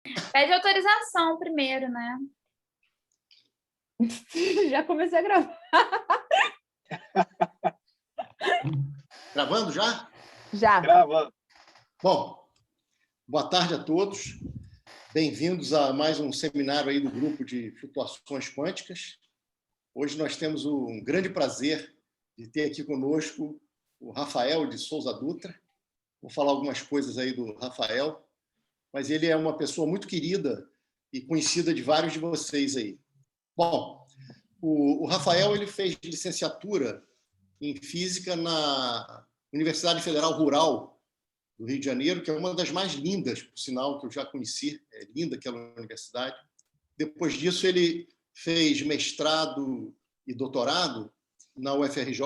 Pede autorização primeiro, né? Já comecei a gravar. Gravando já? Já. Gravando. Bom, boa tarde a todos. Bem-vindos a mais um seminário aí do grupo de flutuações quânticas. Hoje nós temos um grande prazer de ter aqui conosco o Rafael de Souza Dutra. Vou falar algumas coisas aí do Rafael, mas ele é uma pessoa muito querida e conhecida de vários de vocês aí. Bom, o Rafael ele fez licenciatura em Física na Universidade Federal Rural do Rio de Janeiro, que é uma das mais lindas, por sinal, que eu já conheci. É linda aquela universidade. Depois disso, ele fez mestrado e doutorado na UFRJ,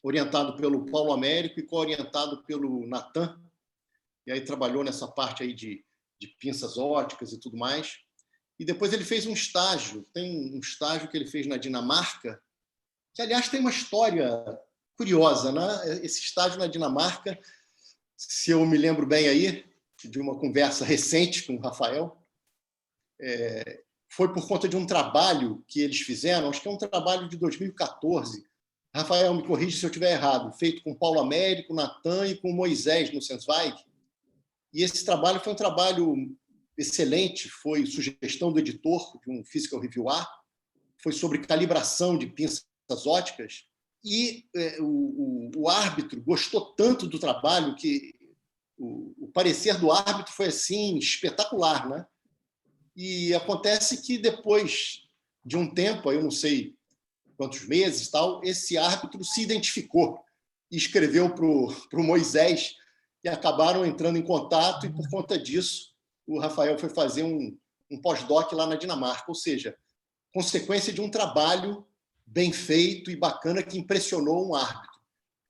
orientado pelo Paulo Américo e co-orientado pelo Natan. E aí trabalhou nessa parte aí de pinças óticas e tudo mais. E depois ele fez um estágio. Tem um estágio que ele fez na Dinamarca, que, aliás, tem uma história curiosa, né? Esse estágio na Dinamarca, se eu me lembro bem aí, de uma conversa recente com o Rafael, foi por conta de um trabalho que eles fizeram, acho que é um trabalho de 2014. Rafael, me corrige se eu estiver errado, feito com Paulo Américo, Natan e com Moisés no Sensweig. E esse trabalho foi um trabalho excelente, foi sugestão do editor de um Physical Reviewer, foi sobre calibração de pinças óticas, e o árbitro gostou tanto do trabalho que o parecer do árbitro foi assim espetacular, né? E acontece que depois de um tempo, eu não sei quantos meses, tal, esse árbitro se identificou e escreveu para o Moisés, e acabaram entrando em contato, e por conta disso o Rafael foi fazer um pós-doc lá na Dinamarca, ou seja, consequência de um trabalho bem feito e bacana que impressionou um árbitro.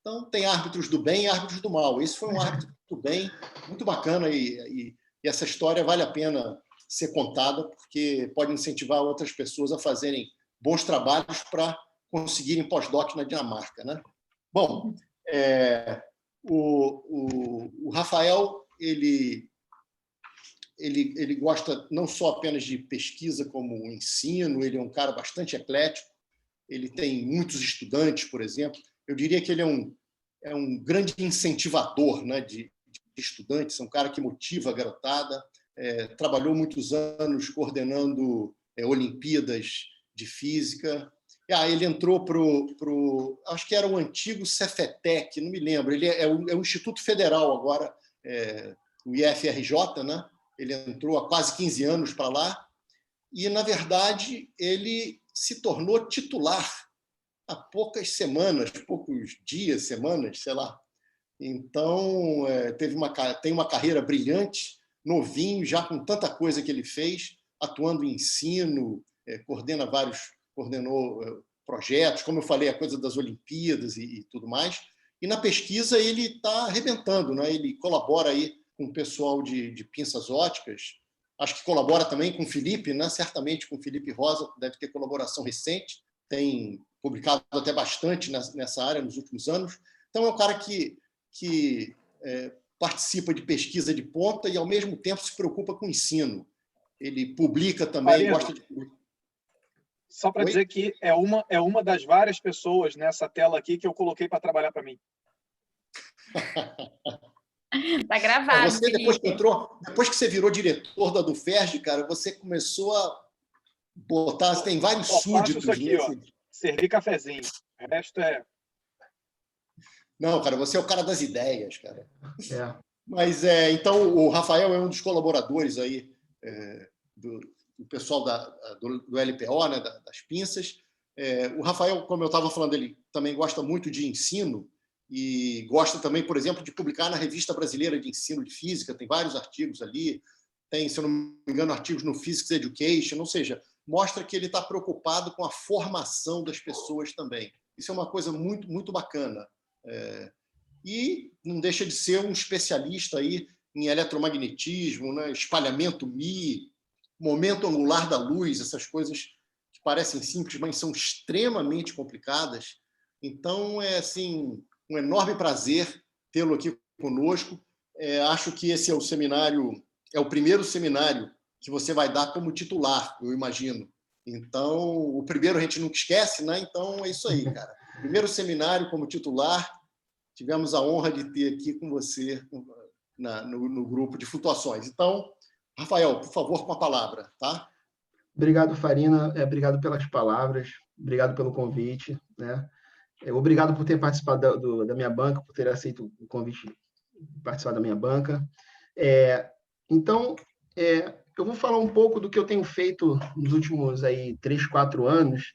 Então, tem árbitros do bem e árbitros do mal. Esse foi um árbitro do bem, muito bacana, e essa história vale a pena ser contada, porque pode incentivar outras pessoas a fazerem bons trabalhos para conseguirem pós-doc na Dinamarca, né? Bom, o Rafael ele gosta não só apenas de pesquisa como ensino, ele é um cara bastante eclético, ele tem muitos estudantes, por exemplo. Eu diria que ele é um grande incentivador, né, de estudantes, é um cara que motiva a garotada, trabalhou muitos anos coordenando Olimpíadas de Física. Ele entrou para acho que era o antigo Cefetec, não me lembro, ele é o Instituto Federal agora, o IFRJ, né? Ele entrou há quase 15 anos para lá, e, na verdade, ele se tornou titular há poucas semanas, poucos dias, semanas, sei lá. Então, tem uma carreira brilhante, novinho, já com tanta coisa que ele fez, atuando em ensino, coordenou projetos, como eu falei, a coisa das Olimpíadas e tudo mais. E na pesquisa ele está arrebentando, né? Ele colabora aí com o pessoal de pinças óticas, acho que colabora também com o Felipe, né? Certamente com o Felipe Rosa, deve ter colaboração recente, tem publicado até bastante nessa área nos últimos anos. Então, é um cara que participa de pesquisa de ponta e, ao mesmo tempo, se preocupa com o ensino. Ele publica também, gosta de... Só para dizer que é uma das várias pessoas nessa tela aqui que eu coloquei para trabalhar para mim. Tá gravado. Você, depois que você virou diretor da Duferj, cara, você começou a botar... Tem vários súditos. Faço isso aqui, servir cafezinho. O resto é... Não, cara, você é o cara das ideias, cara. Mas, então, o Rafael é um dos colaboradores aí do pessoal do LPO, né, das pinças. O Rafael, como eu estava falando, ele também gosta muito de ensino e gosta também, por exemplo, de publicar na Revista Brasileira de Ensino de Física, tem vários artigos ali, tem, se eu não me engano, artigos no Physics Education, ou seja, mostra que ele está preocupado com a formação das pessoas também. Isso é uma coisa muito, muito bacana. E não deixa de ser um especialista aí em eletromagnetismo, né? Espalhamento Mi, momento angular da luz, essas coisas que parecem simples, mas são extremamente complicadas. Então, é assim, um enorme prazer tê-lo aqui conosco. Acho que esse é o seminário é o primeiro seminário que você vai dar como titular, eu imagino. Então, o primeiro a gente nunca esquece, né? Então, é isso aí, cara. Primeiro seminário como titular, tivemos a honra de ter aqui com você no grupo de flutuações. Então, Rafael, por favor, com a palavra, tá? Obrigado, Farina. Obrigado pelas palavras. Obrigado pelo convite, né? Obrigado por ter participado da minha banca, por ter aceito o convite de participar da minha banca. Então, eu vou falar um pouco do que eu tenho feito nos últimos aí 3, 4 anos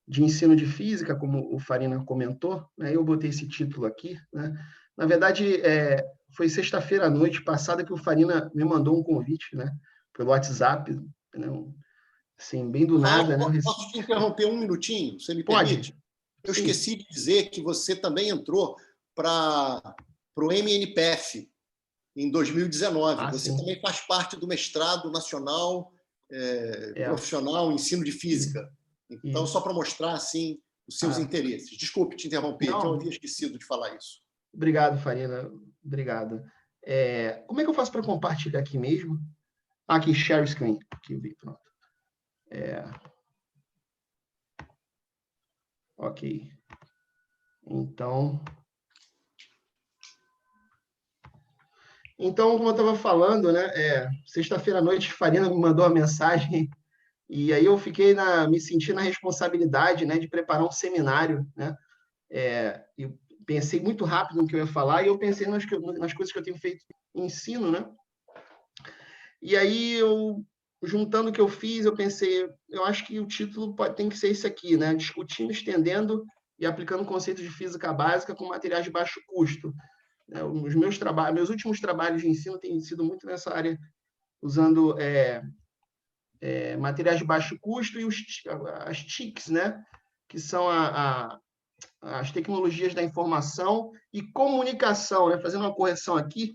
de ensino de física, como o Farina comentou, né? Eu botei esse título aqui, né? Na verdade, foi sexta-feira à noite passada que o Farina me mandou um convite, né? Pelo WhatsApp, né? Assim, bem do nada, né? Posso te interromper um minutinho, se me Pode. permite? Eu esqueci de dizer que você também entrou para o MNPF em 2019. Você sim. também faz parte do mestrado nacional profissional em ensino de física. Então, só para mostrar assim os seus interesses. Desculpe te interromper, que eu havia esquecido de falar isso. Obrigado, Farina. Obrigado. Como é que eu faço para compartilhar aqui mesmo? Aqui, share screen. Aqui eu vi, pronto. Ok. Então, como eu estava falando, né? Sexta-feira à noite, Farina me mandou uma mensagem e aí eu fiquei me sentindo na responsabilidade, né, de preparar um seminário, né? Eu pensei muito rápido no que eu ia falar e eu pensei nas coisas que eu tenho feito em ensino, né? E aí juntando o que eu fiz, eu pensei, eu acho que o título tem que ser esse aqui, né? Discutindo, estendendo e aplicando conceitos de física básica com materiais de baixo custo. Os meus últimos trabalhos de ensino têm sido muito nessa área, usando materiais de baixo custo e as TICs, né? Que são as tecnologias da informação e comunicação, né? Fazendo uma correção aqui,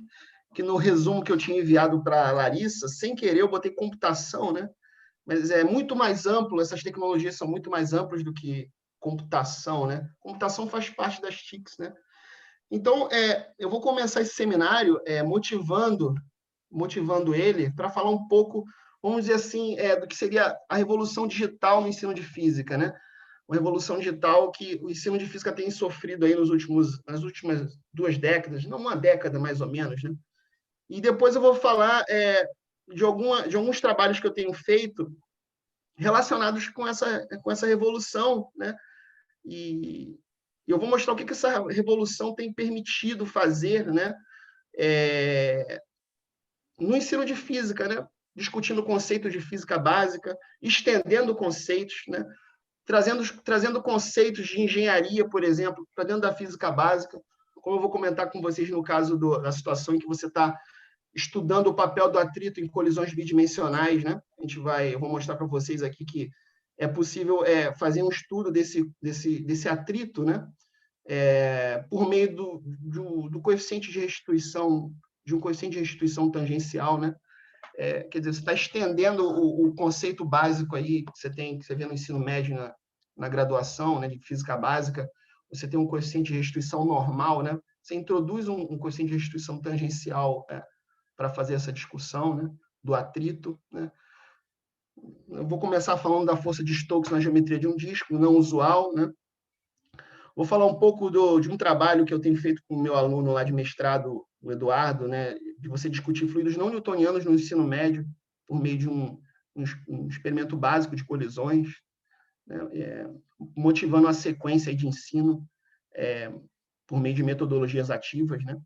que no resumo que eu tinha enviado para a Larissa, sem querer eu botei computação, né? Mas é muito mais amplo, essas tecnologias são muito mais amplas do que computação, né? Computação faz parte das TICs, né? Então, eu vou começar esse seminário motivando ele para falar um pouco, vamos dizer assim, do que seria a revolução digital no ensino de física, né? Uma revolução digital que o ensino de física tem sofrido aí nas últimas 2 décadas, não uma década mais ou menos, né? E depois eu vou falar de alguns trabalhos que eu tenho feito relacionados com essa revolução, né? E eu vou mostrar o que essa revolução tem permitido fazer, né? No ensino de física, né? Discutindo conceitos de física básica, estendendo conceitos, né? Trazendo conceitos de engenharia, por exemplo, para dentro da física básica, como eu vou comentar com vocês no caso da situação em que você está estudando o papel do atrito em colisões bidimensionais, né? Eu vou mostrar para vocês aqui que é possível fazer um estudo desse atrito, né? Por meio do coeficiente de restituição, de um coeficiente de restituição tangencial, né? Quer dizer, você está estendendo o conceito básico aí que você vê no ensino médio na graduação, né, de física básica. Você tem um coeficiente de restituição normal, né? Você introduz um coeficiente de restituição tangencial para fazer essa discussão, né, do atrito, né? Eu vou começar falando da força de Stokes na geometria de um disco, não usual, né? Vou falar um pouco de um trabalho que eu tenho feito com o meu aluno lá de mestrado, o Eduardo, né, de você discutir fluidos não newtonianos no ensino médio por meio de um experimento básico de colisões, né, motivando a sequência de ensino por meio de metodologias ativas, né?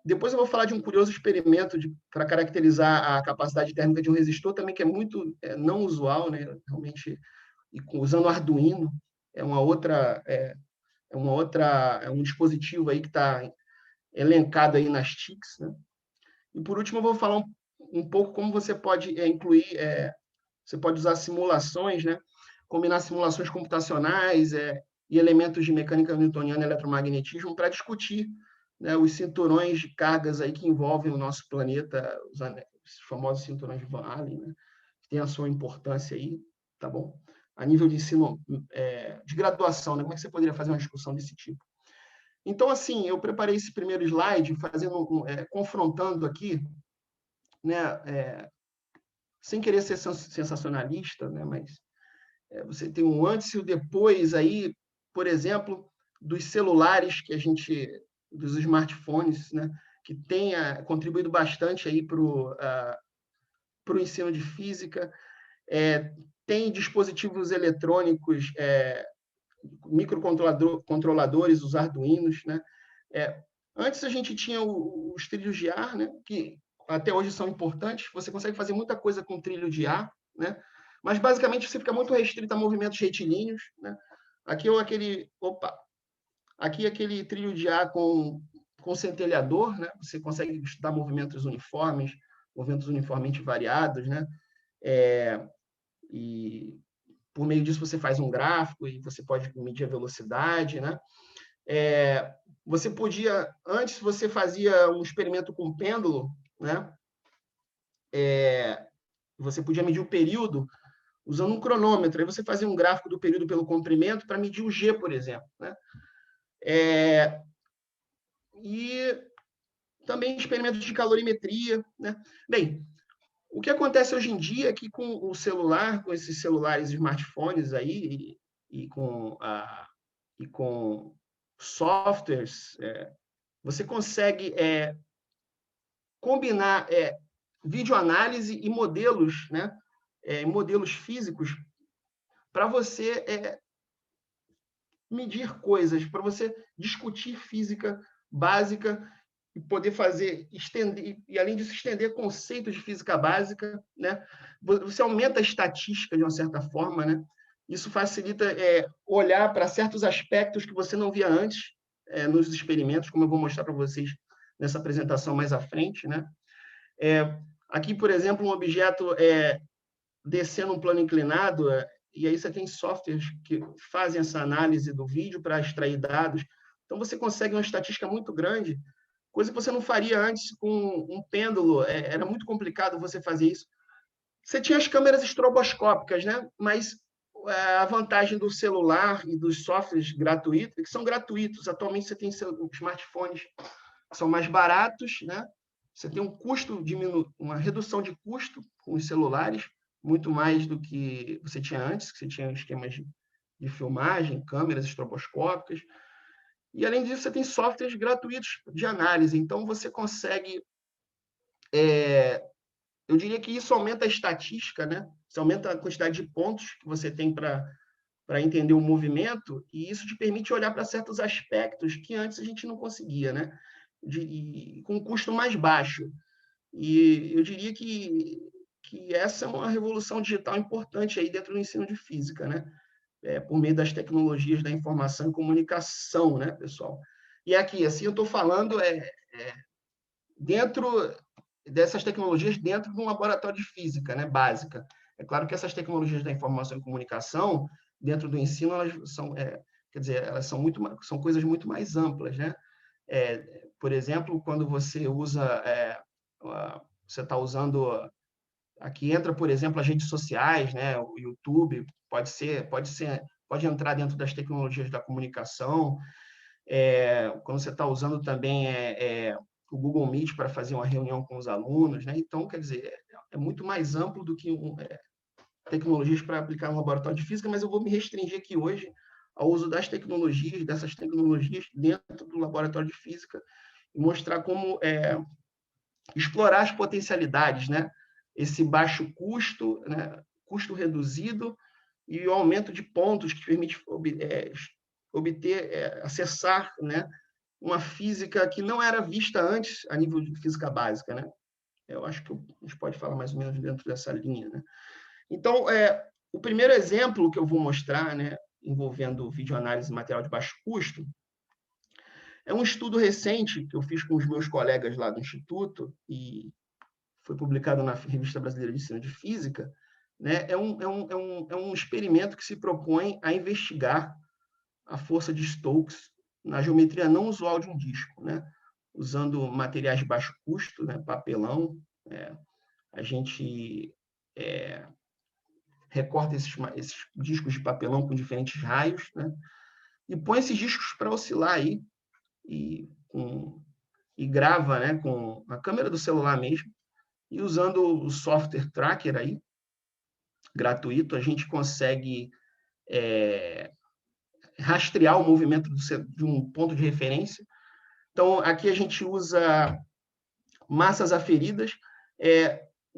Depois eu vou falar de um curioso experimento para caracterizar a capacidade térmica de um resistor, também que é muito não usual, né? Realmente, usando Arduino, é um dispositivo aí que está elencado aí nas TICs, né? E por último eu vou falar um pouco como você pode incluir, você pode usar simulações, né? Combinar simulações computacionais e elementos de mecânica newtoniana e eletromagnetismo para discutir, né, os cinturões de cargas aí que envolvem o nosso planeta, os famosos cinturões de Van Allen, né? Que tem a sua importância aí, tá bom? A nível de ensino de graduação, né? Como é que você poderia fazer uma discussão desse tipo? Então, assim, eu preparei esse primeiro slide confrontando aqui, né, sem querer ser sensacionalista, né, mas você tem um antes e o depois aí, por exemplo, dos celulares dos smartphones, né, que tem contribuído bastante aí para o ensino de física. Tem dispositivos eletrônicos, microcontroladores, os Arduinos, né? Antes a gente tinha os trilhos de ar, né, que até hoje são importantes. Você consegue fazer muita coisa com trilho de ar, né? Mas basicamente você fica muito restrito a movimentos retilíneos, né? Aqui aquele trilho de ar com centelhador, né? Você consegue estudar movimentos uniformemente variados, né? E por meio disso você faz um gráfico e você pode medir a velocidade, né? Antes você fazia um experimento com pêndulo, né? Você podia medir o período usando um cronômetro. Aí você fazia um gráfico do período pelo comprimento para medir o G, por exemplo, né? E também experimentos de calorimetria, né? Bem, o que acontece hoje em dia é que com o celular, com esses celulares smartphones aí e com softwares, você consegue combinar videoanálise e modelos, né? Modelos físicos para você medir coisas, para você discutir física básica e poder estender, e além disso, estender conceitos de física básica, né? Você aumenta a estatística de uma certa forma, né? Isso facilita olhar para certos aspectos que você não via antes nos experimentos, como eu vou mostrar para vocês nessa apresentação mais à frente, né? Aqui, por exemplo, um objeto descendo um plano inclinado, e aí você tem softwares que fazem essa análise do vídeo para extrair dados. Então, você consegue uma estatística muito grande, coisa que você não faria antes com um pêndulo. Era muito complicado você fazer isso. Você tinha as câmeras estroboscópicas, né? Mas a vantagem do celular e dos softwares gratuitos, que são gratuitos. Atualmente, você tem smartphones que são mais baratos, né? Você tem uma redução de custo com os celulares, muito mais do que você tinha antes, que você tinha esquemas de filmagem, câmeras estroboscópicas. E, além disso, você tem softwares gratuitos de análise. Então, você consegue... eu diria que isso aumenta a estatística, né? Isso aumenta a quantidade de pontos que você tem para entender o movimento, e isso te permite olhar para certos aspectos que antes a gente não conseguia, né? Com um custo mais baixo. E eu diria que essa é uma revolução digital importante aí dentro do ensino de física, né? Por meio das tecnologias da informação e comunicação, né, pessoal? E aqui, assim, eu estou falando dentro dessas tecnologias dentro de um laboratório de física, né, básica. É claro que essas tecnologias da informação e comunicação, dentro do ensino, elas são, quer dizer, elas são coisas muito mais amplas, né? Por exemplo, quando você usa, você está usando, aqui entra, por exemplo, as redes sociais, né? O YouTube pode entrar dentro das tecnologias da comunicação. Quando você está usando também o Google Meet para fazer uma reunião com os alunos, né? Então, quer dizer, é muito mais amplo do que tecnologias para aplicar no laboratório de física, mas eu vou me restringir aqui hoje ao uso dessas tecnologias dentro do laboratório de física e mostrar como explorar as potencialidades, né? Esse baixo custo, né? Custo reduzido e o aumento de pontos que permite acessar, né? Uma física que não era vista antes a nível de física básica, né? Eu acho que a gente pode falar mais ou menos dentro dessa linha, né? Então, o primeiro exemplo que eu vou mostrar, né, envolvendo videoanálise e material de baixo custo, é um estudo recente que eu fiz com os meus colegas lá do Instituto e foi publicado na Revista Brasileira de Ensino de Física, né? É um experimento que se propõe a investigar a força de Stokes na geometria não usual de um disco, né? Usando materiais de baixo custo, né? Papelão, a gente recorta esses discos de papelão com diferentes raios, né? E põe esses discos para oscilar aí e grava, né, com a câmera do celular mesmo, e usando o software tracker aí, gratuito, a gente consegue rastrear o movimento de um ponto de referência. Então, aqui a gente usa massas aferidas.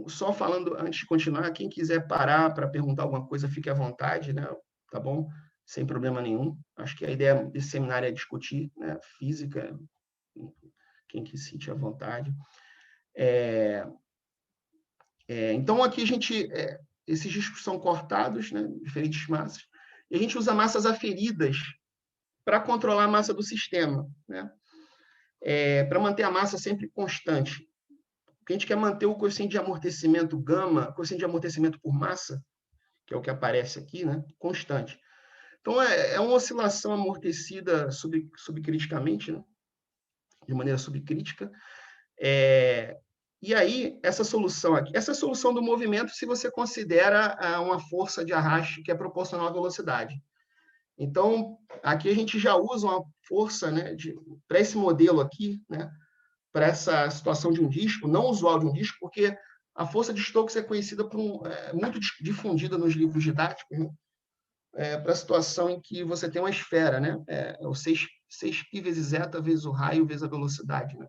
Só falando, antes de continuar, quem quiser parar para perguntar alguma coisa, fique à vontade, né? Tá bom? Sem problema nenhum. Acho que a ideia desse seminário é discutir, né, física, quem que se sentir à vontade. Então, aqui a gente... esses discos são cortados, né, diferentes massas, e a gente usa massas aferidas para controlar a massa do sistema, né? Para manter a massa sempre constante. Porque a gente quer manter o coeficiente de amortecimento gama, coeficiente de amortecimento por massa, que é o que aparece aqui, né, constante. Então, é uma oscilação amortecida subcriticamente, né, de maneira subcrítica. E aí, essa solução aqui, essa é a solução do movimento se você considera uma força de arraste que é proporcional à velocidade. Então, aqui a gente já usa uma força, né, para esse modelo aqui, né, para essa situação de um disco, não usual de um disco, porque a força de Stokes é conhecida muito difundida nos livros didáticos, né, para a situação em que você tem uma esfera, né, o 6π vezes zeta vezes o raio vezes a velocidade, né,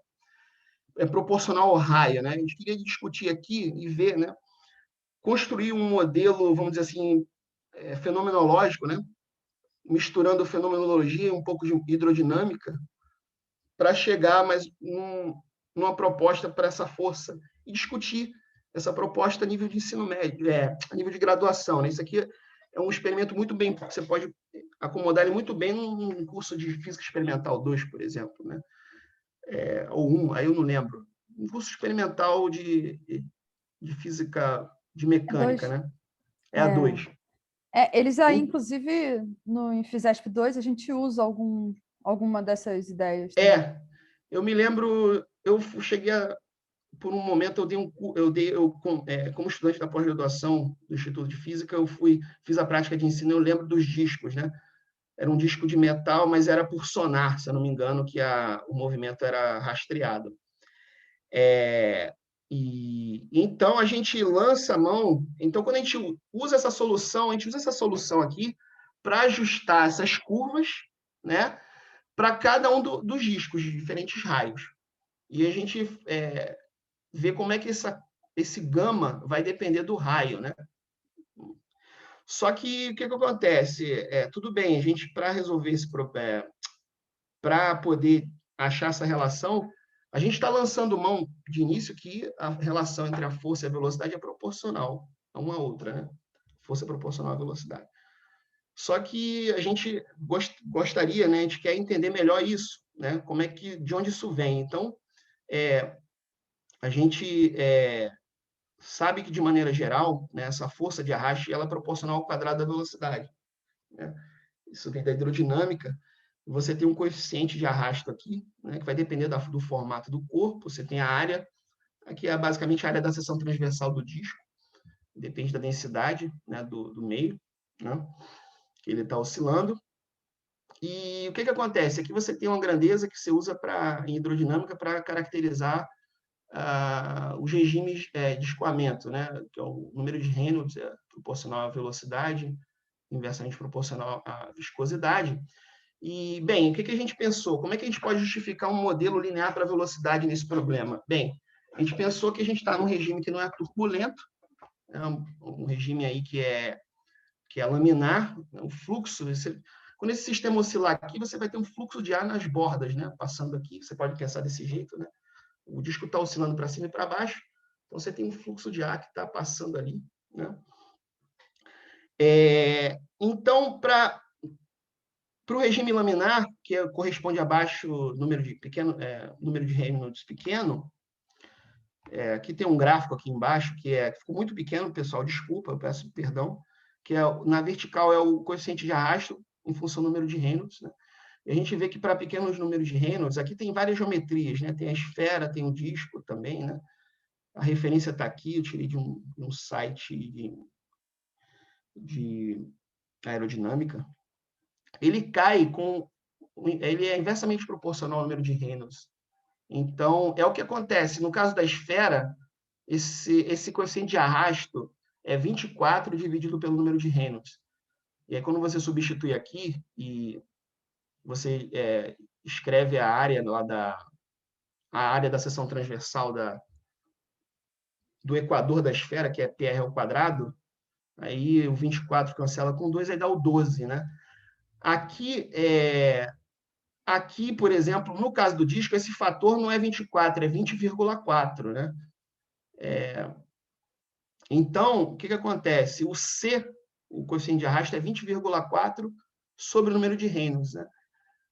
é proporcional ao raio, né. A gente queria discutir aqui e ver, né, construir um modelo, vamos dizer assim, fenomenológico, né, misturando fenomenologia e um pouco de hidrodinâmica, para chegar numa proposta para essa força e discutir essa proposta a nível de ensino médio, a nível de graduação, né? Isso aqui é um experimento muito bem, você pode acomodar ele muito bem num curso de Física Experimental 2, por exemplo, né? Ou 1, aí eu não lembro. Um curso experimental de Física de Mecânica, né? É a 2. Eles aí, inclusive, no Infisesp 2, a gente usa alguma dessas ideias. Eu me lembro, eu cheguei por um momento, como estudante da pós-graduação do Instituto de Física, fiz a prática de ensino, eu lembro dos discos, né? Era um disco de metal, mas era por sonar, se eu não me engano, que o movimento era rastreado. E então a gente lança a mão. Então, quando a gente usa essa solução, aqui para ajustar essas curvas, né, para cada um dos discos de diferentes raios. E a gente vê como é que esse gama vai depender do raio, né? Só que o que acontece? Tudo bem, a gente, para resolver esse problema, para poder achar essa relação, a gente está lançando mão de início que a relação entre a força e a velocidade é proporcional a uma outra, né? Força é proporcional à velocidade. Só que a gente gostaria, né? A gente quer entender melhor isso, né? De onde isso vem. Então, a gente sabe que, de maneira geral, né, essa força de arraste ela é proporcional ao quadrado da velocidade, né? Isso vem da hidrodinâmica. Você tem um coeficiente de arrasto aqui, né, que vai depender do formato do corpo. Você tem a área, aqui é basicamente a área da seção transversal do disco, depende da densidade, né, do meio, né, que ele está oscilando. E o que acontece? Aqui você tem uma grandeza que você usa em hidrodinâmica para caracterizar os regimes de escoamento, né, que é o número de Reynolds, proporcional à velocidade, inversamente proporcional à viscosidade. E, bem, o que a gente pensou? Como é que a gente pode justificar um modelo linear para velocidade nesse problema? Bem, a gente pensou que a gente está num regime que não é turbulento, é um regime aí que é laminar, o fluxo. Quando esse sistema oscilar aqui, você vai ter um fluxo de ar nas bordas, né, passando aqui. Você pode pensar desse jeito, né? O disco está oscilando para cima e para baixo, então você tem um fluxo de ar que está passando ali, né? Então, para o regime laminar, que corresponde a baixo número de Reynolds pequeno, aqui tem um gráfico aqui embaixo que ficou muito pequeno, pessoal, desculpa, eu peço perdão, que na vertical é o coeficiente de arrasto em função do número de Reynolds, né? E a gente vê que para pequenos números de Reynolds, aqui tem várias geometrias, né? Tem a esfera, tem o disco também, né? A referência está aqui, eu tirei de um site de aerodinâmica. Ele cai com ele é inversamente proporcional ao número de Reynolds. Então, é o que acontece. No caso da esfera, esse coeficiente de arrasto é 24 dividido pelo número de Reynolds. E aí, quando você substitui aqui e você escreve a área lá a área da seção transversal do equador da esfera, que é PR ao quadrado, aí o 24 cancela com 2, aí dá o 12, né? Aqui, por exemplo, no caso do disco, esse fator não é 24, é 20,4, né? Então, o que acontece? O C, o coeficiente de arrasto, é 20,4 sobre o número de Reynolds, né?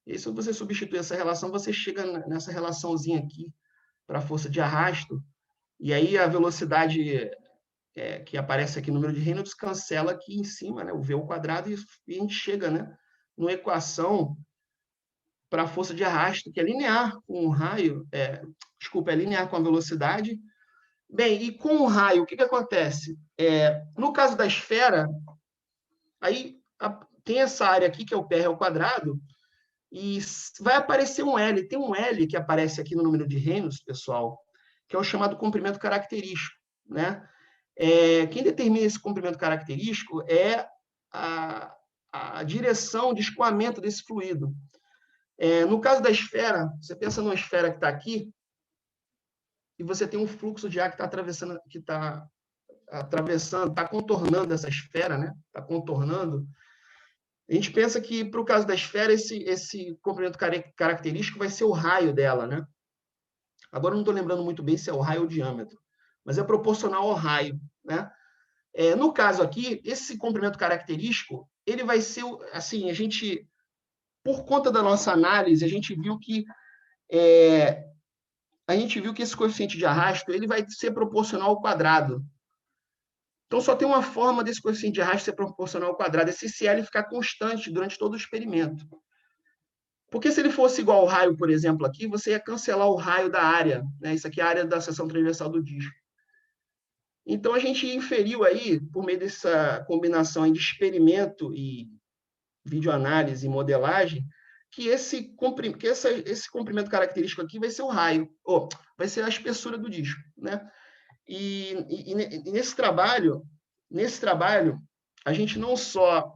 E se você substituir essa relação, você chega nessa relaçãozinha aqui para a força de arrasto, e aí a velocidade que aparece aqui no número de Reynolds cancela aqui em cima, né? O V ao quadrado, e a gente chega, né, numa equação para a força de arrasto, que é linear com o raio, desculpa, é linear com a velocidade. Bem, e com o raio, o que acontece? No caso da esfera, aí tem essa área aqui, que é o PR ao quadrado, e vai aparecer um L. Tem um L que aparece aqui no número de Reynolds, pessoal, que é o chamado comprimento característico, né? Quem determina esse comprimento característico é a direção de escoamento desse fluido. No caso da esfera, você pensa numa esfera que está aqui, e você tem um fluxo de ar que está está contornando essa esfera, né? Está contornando. A gente pensa que, para o caso da esfera, esse comprimento característico vai ser o raio dela, né? Agora, eu não estou lembrando muito bem se é o raio ou o diâmetro, mas é proporcional ao raio, né? No caso aqui, esse comprimento característico, ele vai ser, assim, por conta da nossa análise, a gente viu que esse coeficiente de arrasto ele vai ser proporcional ao quadrado. Então, só tem uma forma desse coeficiente de arrasto ser proporcional ao quadrado, é se esse L ficar constante durante todo o experimento. Porque se ele fosse igual ao raio, por exemplo, aqui, você ia cancelar o raio da área, né? Isso aqui é a área da seção transversal do disco. Então, a gente inferiu aí, por meio dessa combinação de experimento e videoanálise e modelagem, que esse comprimento característico aqui vai ser o raio, vai ser a espessura do disco, né? E nesse trabalho, a gente não só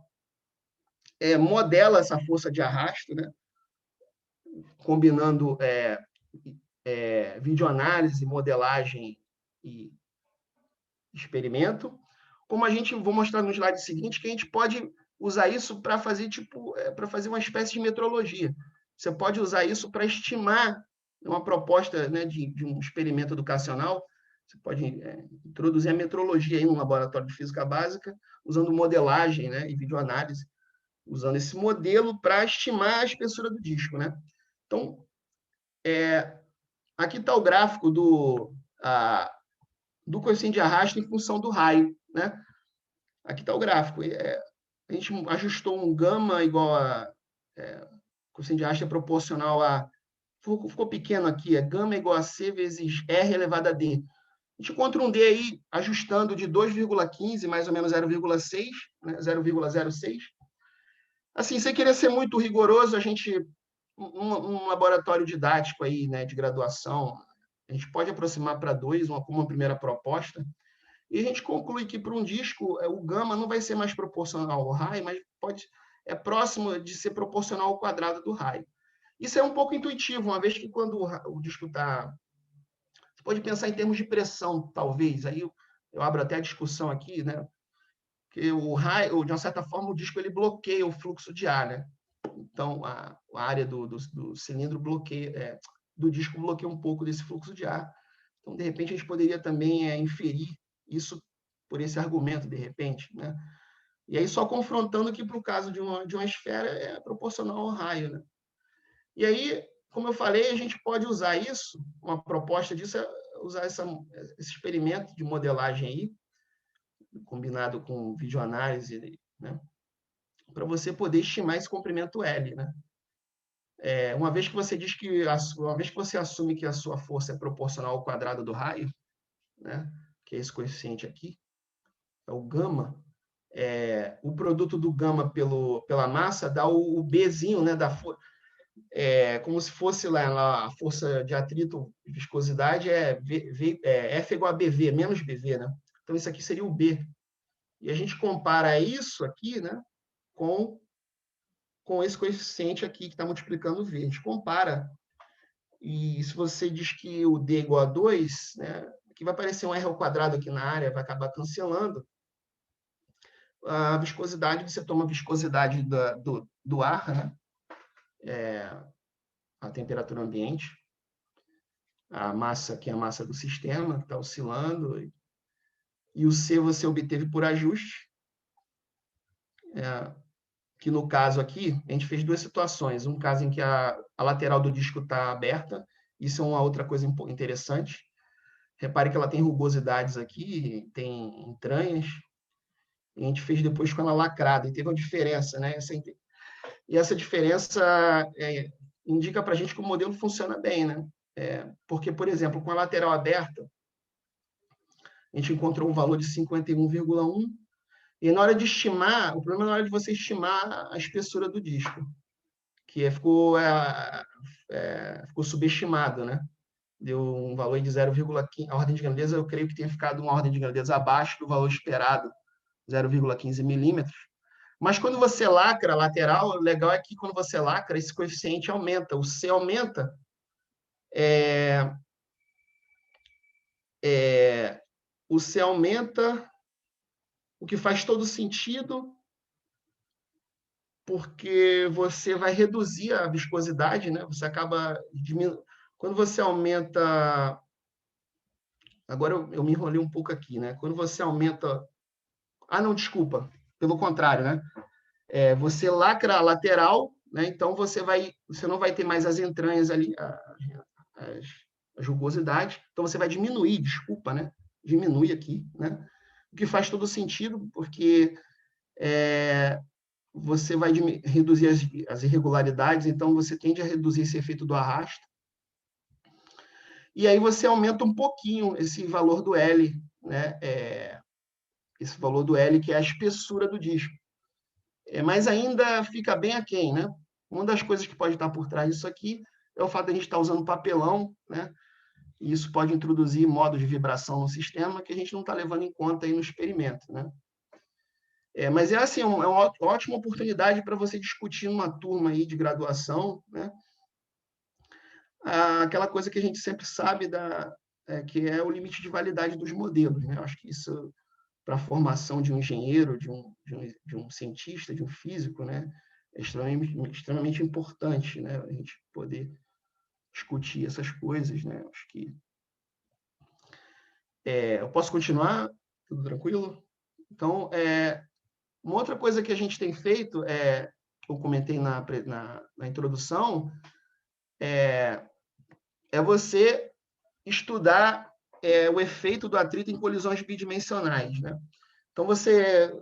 modela essa força de arrasto, né? Combinando videoanálise, modelagem e experimento, como vou mostrar no slide seguinte, que a gente pode usar isso para fazer uma espécie de metrologia. Você pode usar isso para estimar uma proposta, né, de um experimento educacional. Você pode introduzir a metrologia em um laboratório de física básica, usando modelagem, né, e videoanálise, usando esse modelo para estimar a espessura do disco, né? Então, aqui está o gráfico do coeficiente de arrasto em função do raio, né? Aqui está o gráfico. A gente ajustou um gama igual a... o coeficiente de arrasto é proporcional a... Ficou pequeno aqui, gama igual a C vezes R elevado a D. A gente encontra um D aí ajustando de 2,15, mais ou menos 0,6, né? 0,06. Assim, sem querer ser muito rigoroso, um laboratório didático aí, né, de graduação, a gente pode aproximar para 2, como uma primeira proposta, e a gente conclui que para um disco o gama não vai ser mais proporcional ao raio, mas é próximo de ser proporcional ao quadrado do raio. Isso é um pouco intuitivo, uma vez que quando o disco está... Você pode pensar em termos de pressão, talvez, aí eu abro até a discussão aqui, né? Que o raio, de uma certa forma, o disco ele bloqueia o fluxo de ar, né? Então, a área do cilindro bloqueia, do disco bloqueia um pouco desse fluxo de ar. Então, de repente, a gente poderia também inferir isso por esse argumento, de repente, né? E aí, só confrontando que, para o caso de uma esfera, é proporcional ao raio, né? E aí, como eu falei, a gente pode usar isso, uma proposta disso é usar esse experimento de modelagem aí, combinado com videoanálise, né? Para você poder estimar esse comprimento L, né? Uma vez que você assume que a sua força é proporcional ao quadrado do raio, né? Que é esse coeficiente aqui, é o gama, o produto do gama pela massa dá o Bzinho, né? como se fosse lá a força de atrito e viscosidade F igual a BV, menos BV, né? Então, isso aqui seria o B. E a gente compara isso aqui, né, com esse coeficiente aqui que está multiplicando o V. A gente compara, e se você diz que o D é igual a 2, né, aqui vai aparecer um R ao quadrado aqui na área, vai acabar cancelando. A viscosidade, você toma a viscosidade do ar, né, a temperatura ambiente, a massa, que é a massa do sistema, que está oscilando, e o C você obteve por ajuste, que no caso aqui, a gente fez duas situações. Um caso em que a lateral do disco está aberta, isso é uma outra coisa interessante. Repare que ela tem rugosidades aqui, tem entranhas, e a gente fez depois com ela lacrada, e teve uma diferença, né? E essa diferença indica para a gente que o modelo funciona bem, né? Porque, por exemplo, com a lateral aberta, a gente encontrou um valor de 51,1, e na hora de estimar, o problema é na hora de você estimar a espessura do disco, que ficou subestimado, né? Deu um valor de 0,15. A ordem de grandeza, eu creio que tenha ficado uma ordem de grandeza abaixo do valor esperado, 0,15 milímetros. Mas quando você lacra a lateral, o legal é que quando você lacra, esse coeficiente aumenta. O C aumenta. O C aumenta, o que faz todo sentido, porque você vai reduzir a viscosidade, né? Você acaba diminuindo. Quando você aumenta... Agora eu me enrolei um pouco aqui, né? Quando você aumenta... Ah, não, desculpa. Pelo contrário, né? Você lacra a lateral, né? Então você não vai ter mais as entranhas ali, as rugosidades. Então você vai diminuir, desculpa, né? Diminui aqui, né? O que faz todo sentido, porque você vai reduzir as irregularidades, então você tende a reduzir esse efeito do arrasto. E aí você aumenta um pouquinho esse valor do L, né? Esse valor do L, que é a espessura do disco. Mas ainda fica bem aquém, né? Uma das coisas que pode estar por trás disso aqui é o fato de a gente estar usando papelão, né? E isso pode introduzir modos de vibração no sistema que a gente não está levando em conta aí no experimento, né? Mas assim, uma ótima oportunidade para você discutir numa turma aí de graduação, né? Aquela coisa que a gente sempre sabe que é o limite de validade dos modelos, né? Eu acho que isso, para a formação de um engenheiro, de um cientista, de um físico, né? É extremamente importante, né? A gente poder discutir essas coisas, né? Acho que... eu posso continuar? Tudo tranquilo? Então, uma outra coisa que a gente tem feito, eu comentei na introdução, é você estudar o efeito do atrito em colisões bidimensionais, né? Então,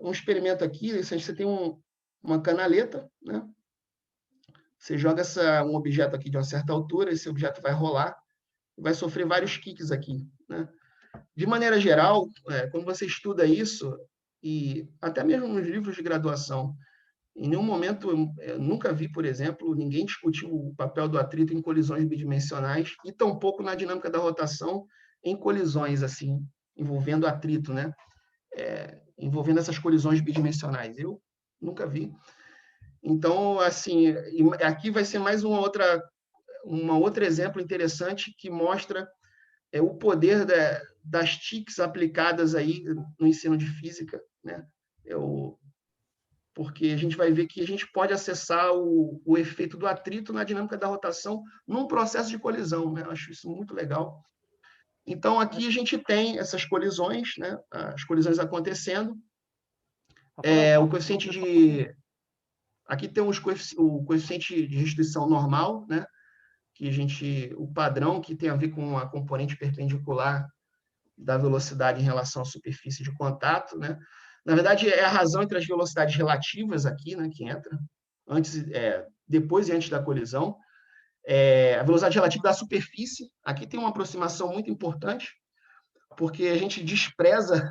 um experimento aqui, você tem uma canaleta, né? Você joga um objeto aqui de uma certa altura, esse objeto vai rolar, vai sofrer vários kicks aqui, né? De maneira geral, quando você estuda isso, e até mesmo nos livros de graduação, em nenhum momento, eu nunca vi, por exemplo, ninguém discutir o papel do atrito em colisões bidimensionais e tampouco na dinâmica da rotação em colisões, assim, envolvendo atrito, né? Envolvendo essas colisões bidimensionais. Eu nunca vi. Então, assim, aqui vai ser mais um outro exemplo interessante que mostra o poder das TICs aplicadas aí no ensino de física, né? Porque a gente vai ver que a gente pode acessar o efeito do atrito na dinâmica da rotação num processo de colisão, né? Eu acho isso muito legal. Então, aqui a gente tem essas colisões, né? As colisões acontecendo. O coeficiente de... Aqui tem o coeficiente de restituição normal, né? O padrão, que tem a ver com a componente perpendicular da velocidade em relação à superfície de contato, né? Na verdade, é a razão entre as velocidades relativas aqui, né, que entra, depois e antes da colisão. A velocidade relativa da superfície, aqui tem uma aproximação muito importante, porque a gente despreza...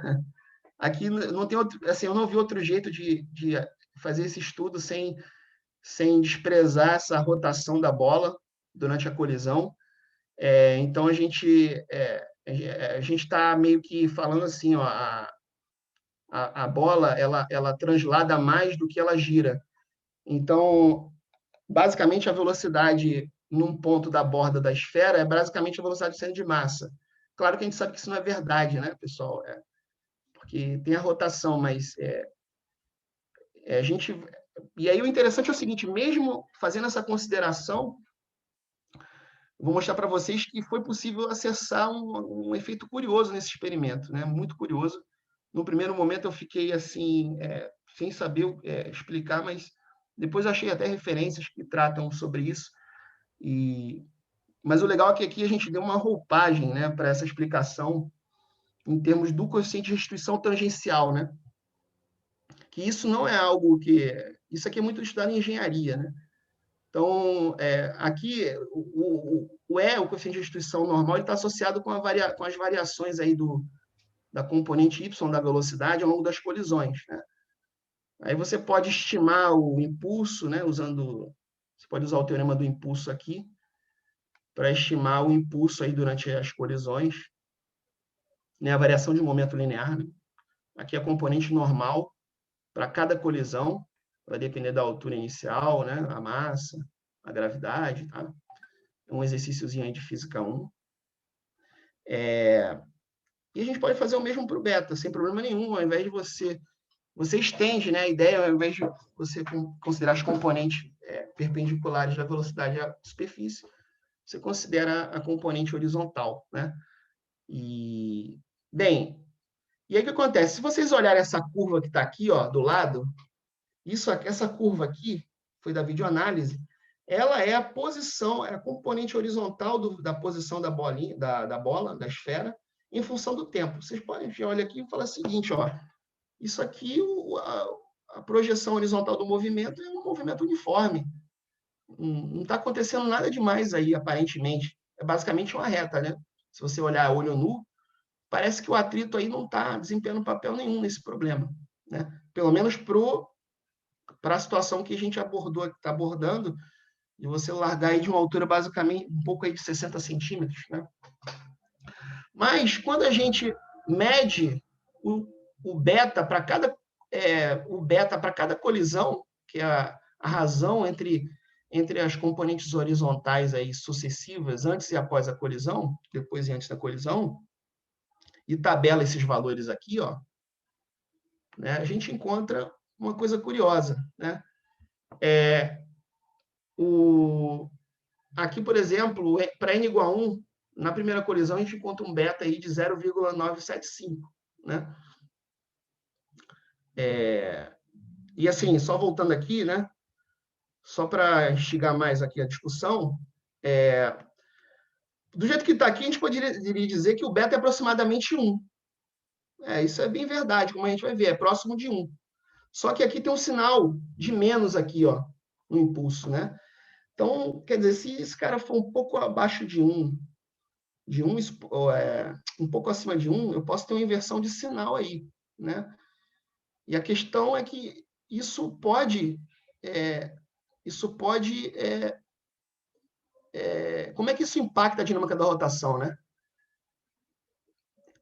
Aqui não tem outro... Assim, eu não vi outro jeito de fazer esse estudo sem sem desprezar essa rotação da bola durante a colisão. Então, a gente está meio que falando assim, ó, a bola ela translada mais do que ela gira. Então, basicamente, a velocidade num ponto da borda da esfera é basicamente a velocidade do centro de massa. Claro que a gente sabe que isso não é verdade, né, pessoal? Porque tem a rotação, mas a gente... E aí o interessante é o seguinte, mesmo fazendo essa consideração, vou mostrar para vocês que foi possível acessar um efeito curioso nesse experimento, né? Muito curioso. No primeiro momento eu fiquei assim, sem saber explicar, mas depois achei até referências que tratam sobre isso. Mas o legal é que aqui a gente deu uma roupagem, né, para essa explicação em termos do coeficiente de restituição tangencial, né? Que isso não é algo que... Isso aqui é muito estudado em engenharia, né? Então, aqui, o coeficiente de restituição normal está associado com as variações aí da componente y da velocidade ao longo das colisões, né? Aí você pode estimar o impulso, né, você pode usar o teorema do impulso aqui, para estimar o impulso aí durante as colisões, né, a variação de momento linear, né? Aqui é a componente normal para cada colisão, vai depender da altura inicial, né, a massa, a gravidade, tá? É um exercíciozinho aí de física 1. E a gente pode fazer o mesmo para o beta, sem problema nenhum, ao invés de você estende, né, a ideia, ao invés de você considerar as componentes perpendiculares da velocidade à superfície, você considera a componente horizontal, né? Bem, e aí o que acontece? Se vocês olharem essa curva que está aqui, ó, do lado, essa curva aqui, foi da videoanálise, ela é a posição, é a componente horizontal da posição da bolinha, da bola, da esfera, em função do tempo. Vocês podem olhar aqui e falar o seguinte, ó, isso aqui, a projeção horizontal do movimento é um movimento uniforme. Não está acontecendo nada demais aí, aparentemente. É basicamente uma reta, né? Se você olhar a olho nu, parece que o atrito aí não está desempenhando papel nenhum nesse problema, né? Pelo menos para a situação que a gente está abordando, de você largar aí de uma altura basicamente um pouco aí de 60 centímetros, né? Mas quando a gente mede o beta para cada colisão, que é a razão entre as componentes horizontais aí sucessivas, antes e após a colisão, depois e antes da colisão, e tabela esses valores aqui, ó, né, a gente encontra uma coisa curiosa, né? Aqui, por exemplo, para n igual a 1, na primeira colisão, a gente encontra um beta aí de 0,975, né? E assim, só voltando aqui, né? Só para instigar mais aqui a discussão, do jeito que está aqui, a gente poderia dizer que o beta é aproximadamente 1. Isso é bem verdade, como a gente vai ver, é próximo de 1. Só que aqui tem um sinal de menos aqui, ó, no impulso, né? Então, quer dizer, se esse cara for um pouco abaixo de 1, um pouco acima de 1, eu posso ter uma inversão de sinal aí, né? E a questão é que isso pode... como é que isso impacta a dinâmica da rotação, né?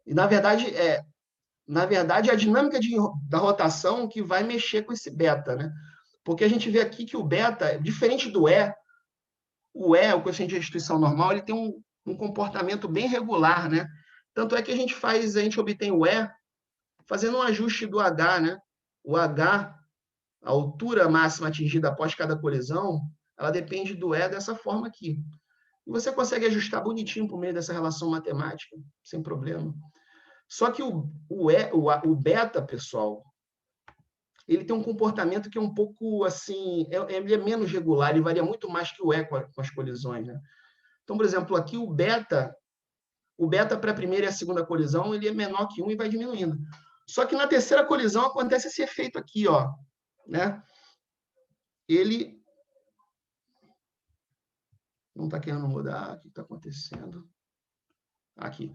E, na verdade, é a dinâmica da rotação que vai mexer com esse beta, né? Porque a gente vê aqui que o beta, diferente do o coeficiente de restituição normal, ele tem um comportamento bem regular, né? Tanto é que a gente obtém o fazendo um ajuste do H, né? O H, a altura máxima atingida após cada colisão, ela depende do dessa forma aqui. E você consegue ajustar bonitinho por meio dessa relação matemática, sem problema. Só que o beta, pessoal, ele tem um comportamento que é um pouco assim, ele é menos regular, ele varia muito mais que o com as colisões, né? Então, por exemplo, aqui o beta para a primeira e a segunda colisão, ele é menor que 1 e vai diminuindo. Só que na terceira colisão acontece esse efeito aqui, ó, né? Ele não está querendo mudar, o que está acontecendo? Aqui.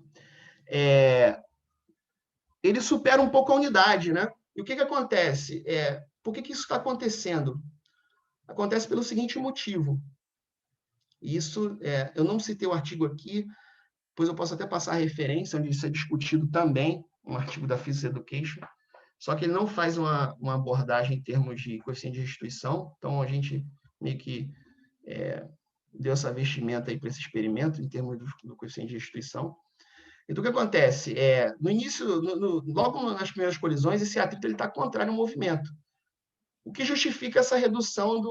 Ele supera um pouco a unidade, né? E o que acontece? Por que isso está acontecendo? Acontece pelo seguinte motivo. Isso, eu não citei o artigo aqui, pois eu posso até passar a referência, onde isso é discutido também, um artigo da Physics Education, só que ele não faz uma abordagem em termos de coeficiente de restituição, então a gente meio que deu essa vestimenta aí para esse experimento, em termos do coeficiente de restituição. Então, o que acontece? No início, logo nas primeiras colisões, esse atrito está contrário ao movimento. O que justifica essa redução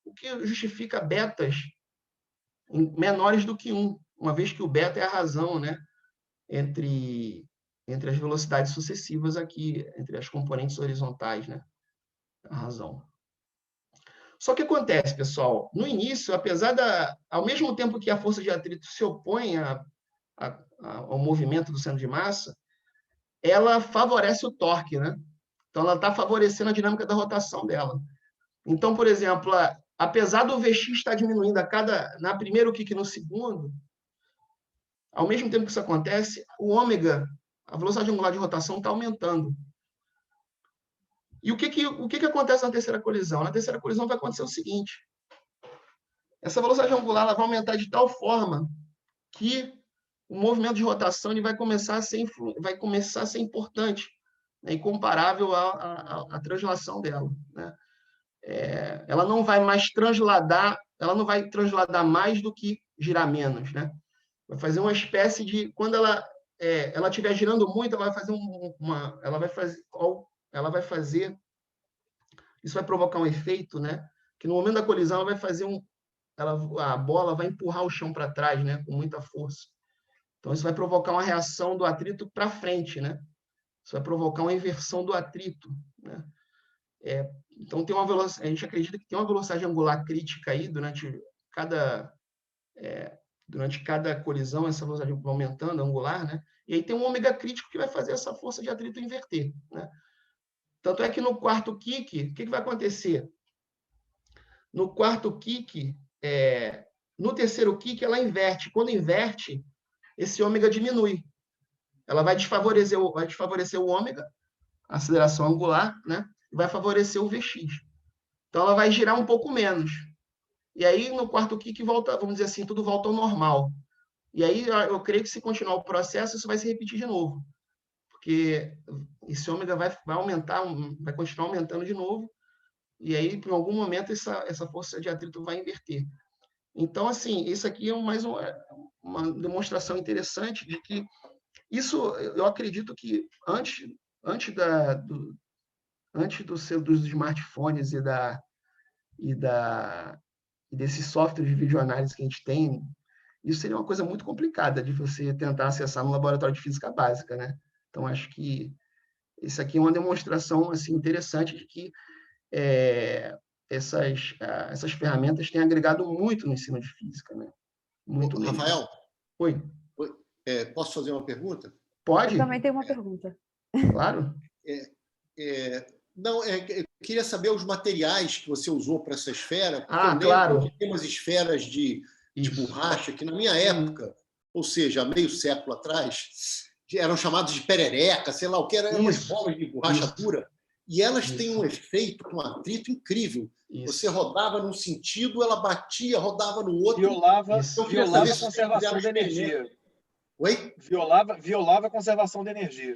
o que justifica betas menores do que 1, uma vez que o beta é a razão, né, entre as velocidades sucessivas aqui, entre as componentes horizontais, né, a razão. Só que acontece, pessoal, no início, ao mesmo tempo que a força de atrito se opõe ao movimento do centro de massa, ela favorece o torque, né? Então, ela está favorecendo a dinâmica da rotação dela. Então, por exemplo, apesar do Vx estar diminuindo na primeiro kick e no segundo, ao mesmo tempo que isso acontece, o ômega, a velocidade angular de rotação, está aumentando. E o que acontece na terceira colisão? Na terceira colisão vai acontecer o seguinte. Essa velocidade angular ela vai aumentar de tal forma que o movimento de rotação ele vai começar a ser importante, né, e comparável à translação dela, né? Ela não vai transladar mais do que girar menos, né? Vai fazer uma espécie de, quando ela estiver girando muito, ela vai fazer, isso vai provocar um efeito, né? Que no momento da colisão ela vai fazer a bola vai empurrar o chão para trás, né? Com muita força. Então isso vai provocar uma reação do atrito para frente, né? Isso vai provocar uma inversão do atrito, né? Então a gente acredita que tem uma velocidade angular crítica aí durante cada colisão, essa velocidade vai aumentando, angular, né? E aí tem um ômega crítico que vai fazer essa força de atrito inverter, né? Tanto é que no quarto kick, o que vai acontecer? No quarto kick, no terceiro kick, ela inverte. Quando inverte, esse ômega diminui. Ela vai desfavorecer o ômega, a aceleração angular, né? E vai favorecer o Vx. Então, ela vai girar um pouco menos. E aí, no quarto kick, volta, vamos dizer assim, tudo volta ao normal. E aí, eu creio que se continuar o processo, isso vai se repetir de novo. Porque esse ômega vai aumentar, vai continuar aumentando de novo. E aí, em algum momento, essa força de atrito vai inverter. Então, assim, isso aqui é mais uma demonstração interessante de que isso, eu acredito que antes dos smartphones e desses softwares de videoanálise que a gente tem, isso seria uma coisa muito complicada de você tentar acessar no laboratório de física básica, né? Então, acho que isso aqui é uma demonstração assim, interessante de que essas ferramentas têm agregado muito no ensino de física, né? Muito mesmo. Rafael? Oi. Posso fazer uma pergunta? Pode? Eu também tenho uma pergunta. Claro. Não, eu queria saber os materiais que você usou para essa esfera. Claro. Tem umas esferas de borracha que, na minha época, ou seja, há meio século atrás, eram chamadas de perereca, sei lá o que, eram umas bolas de borracha pura. E elas têm um efeito com atrito incrível. Você rodava num sentido, ela batia, rodava no outro. Violava a conservação de energia. Oi? Violava a conservação de energia.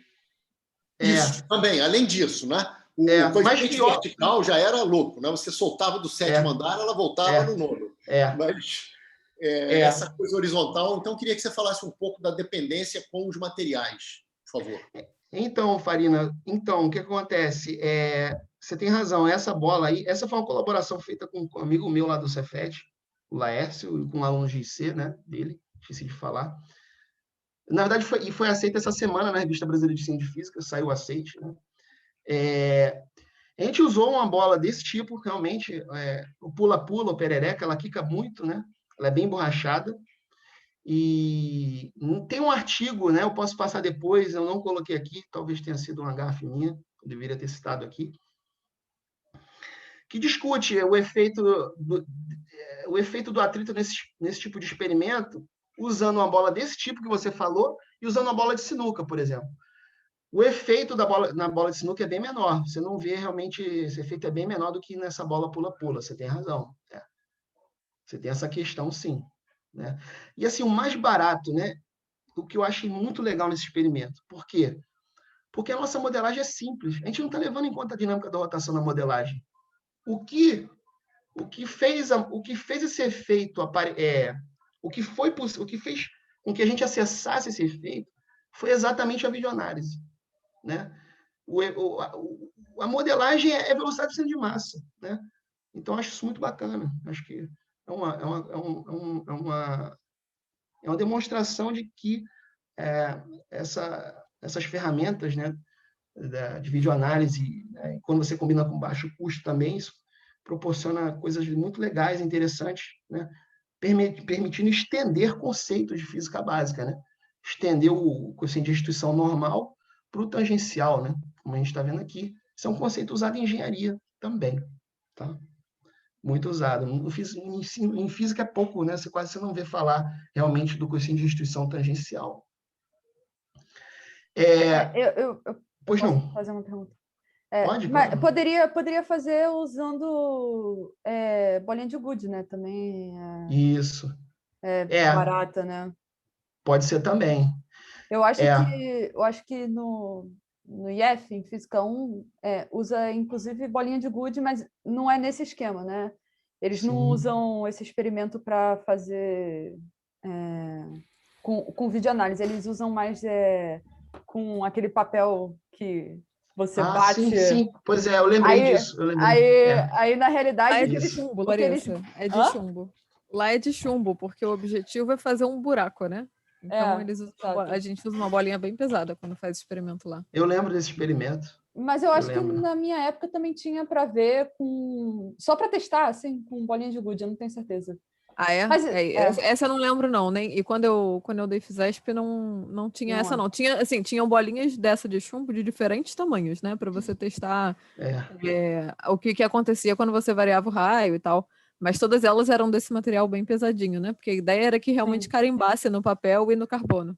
Isso, também. Além disso, né? O coeficiente vertical já era louco, né? Você soltava do sétimo andar, ela voltava no nono. Mas essa coisa horizontal, então, queria que você falasse um pouco da dependência com os materiais, por favor. Então, Farina, o que acontece? Você tem razão, essa bola aí, essa foi uma colaboração feita com um amigo meu lá do Cefet, o Laércio, e com um aluno de IC, né, dele, esqueci de falar. Na verdade, foi aceita essa semana na Revista Brasileira de Ciência de Física, saiu o aceite, né? A gente usou uma bola desse tipo, realmente, o pula-pula, o perereca, ela quica muito, né? Ela é bem borrachada. E tem um artigo, né? Eu posso passar depois, eu não coloquei aqui, talvez tenha sido uma gafe minha, eu deveria ter citado aqui, que discute o efeito do atrito nesse tipo de experimento, usando uma bola desse tipo que você falou e usando uma bola de sinuca, por exemplo. O efeito na bola de sinuca é bem menor. Você não vê realmente, esse efeito é bem menor do que nessa bola pula-pula. Você tem razão. Você tem essa questão, sim. Né? E assim, o mais barato, né? O que eu achei muito legal nesse experimento. Por quê? Porque a nossa modelagem é simples. A gente não está levando em conta a dinâmica da rotação na modelagem. O que fez esse efeito o que fez com que a gente acessasse esse efeito foi exatamente a videoanálise, né? A modelagem é velocidade de centro de massa, né? Então acho isso muito bacana. Acho que é uma demonstração de que essas ferramentas, né, de videoanálise, né, quando você combina com baixo custo também, isso proporciona coisas muito legais e interessantes, né, permitindo estender conceitos de física básica, né? Estender o coeficiente de restituição normal para o tangencial, né? Como a gente está vendo aqui. Isso é um conceito usado em engenharia também. Tá? Muito usado. Em física é pouco, né? Você não vê falar realmente do coeficiente de restituição tangencial. Eu Pois posso não. fazer uma pergunta? Pode, Mas claro. poderia fazer usando bolinha de gude, né? Também Isso. barata, né? Pode ser também. Eu acho que no IF, em Física 1, usa inclusive bolinha de gude, mas não é nesse esquema, né? Eles não usam esse experimento para fazer com videoanálise, eles usam mais com aquele papel que você bate. Sim. Pois é, eu lembrei disso. Aí, na realidade, Lá é de chumbo, Larissa. É de chumbo. Lá é de chumbo, porque o objetivo é fazer um buraco, né? Então, a gente usa uma bolinha bem pesada quando faz experimento lá. Eu lembro desse experimento. Mas eu acho que na minha época também tinha para ver só para testar, assim, com bolinha de gude, eu não tenho certeza. Ah, é? Mas, essa eu não lembro, não. Nem, e quando eu dei FISESP, não tinha essa, não. Tinham bolinhas dessa de chumbo de diferentes tamanhos, né? Para você testar o que acontecia quando você variava o raio e tal. Mas todas elas eram desse material bem pesadinho, né? Porque a ideia era que realmente carimbasse no papel e no carbono.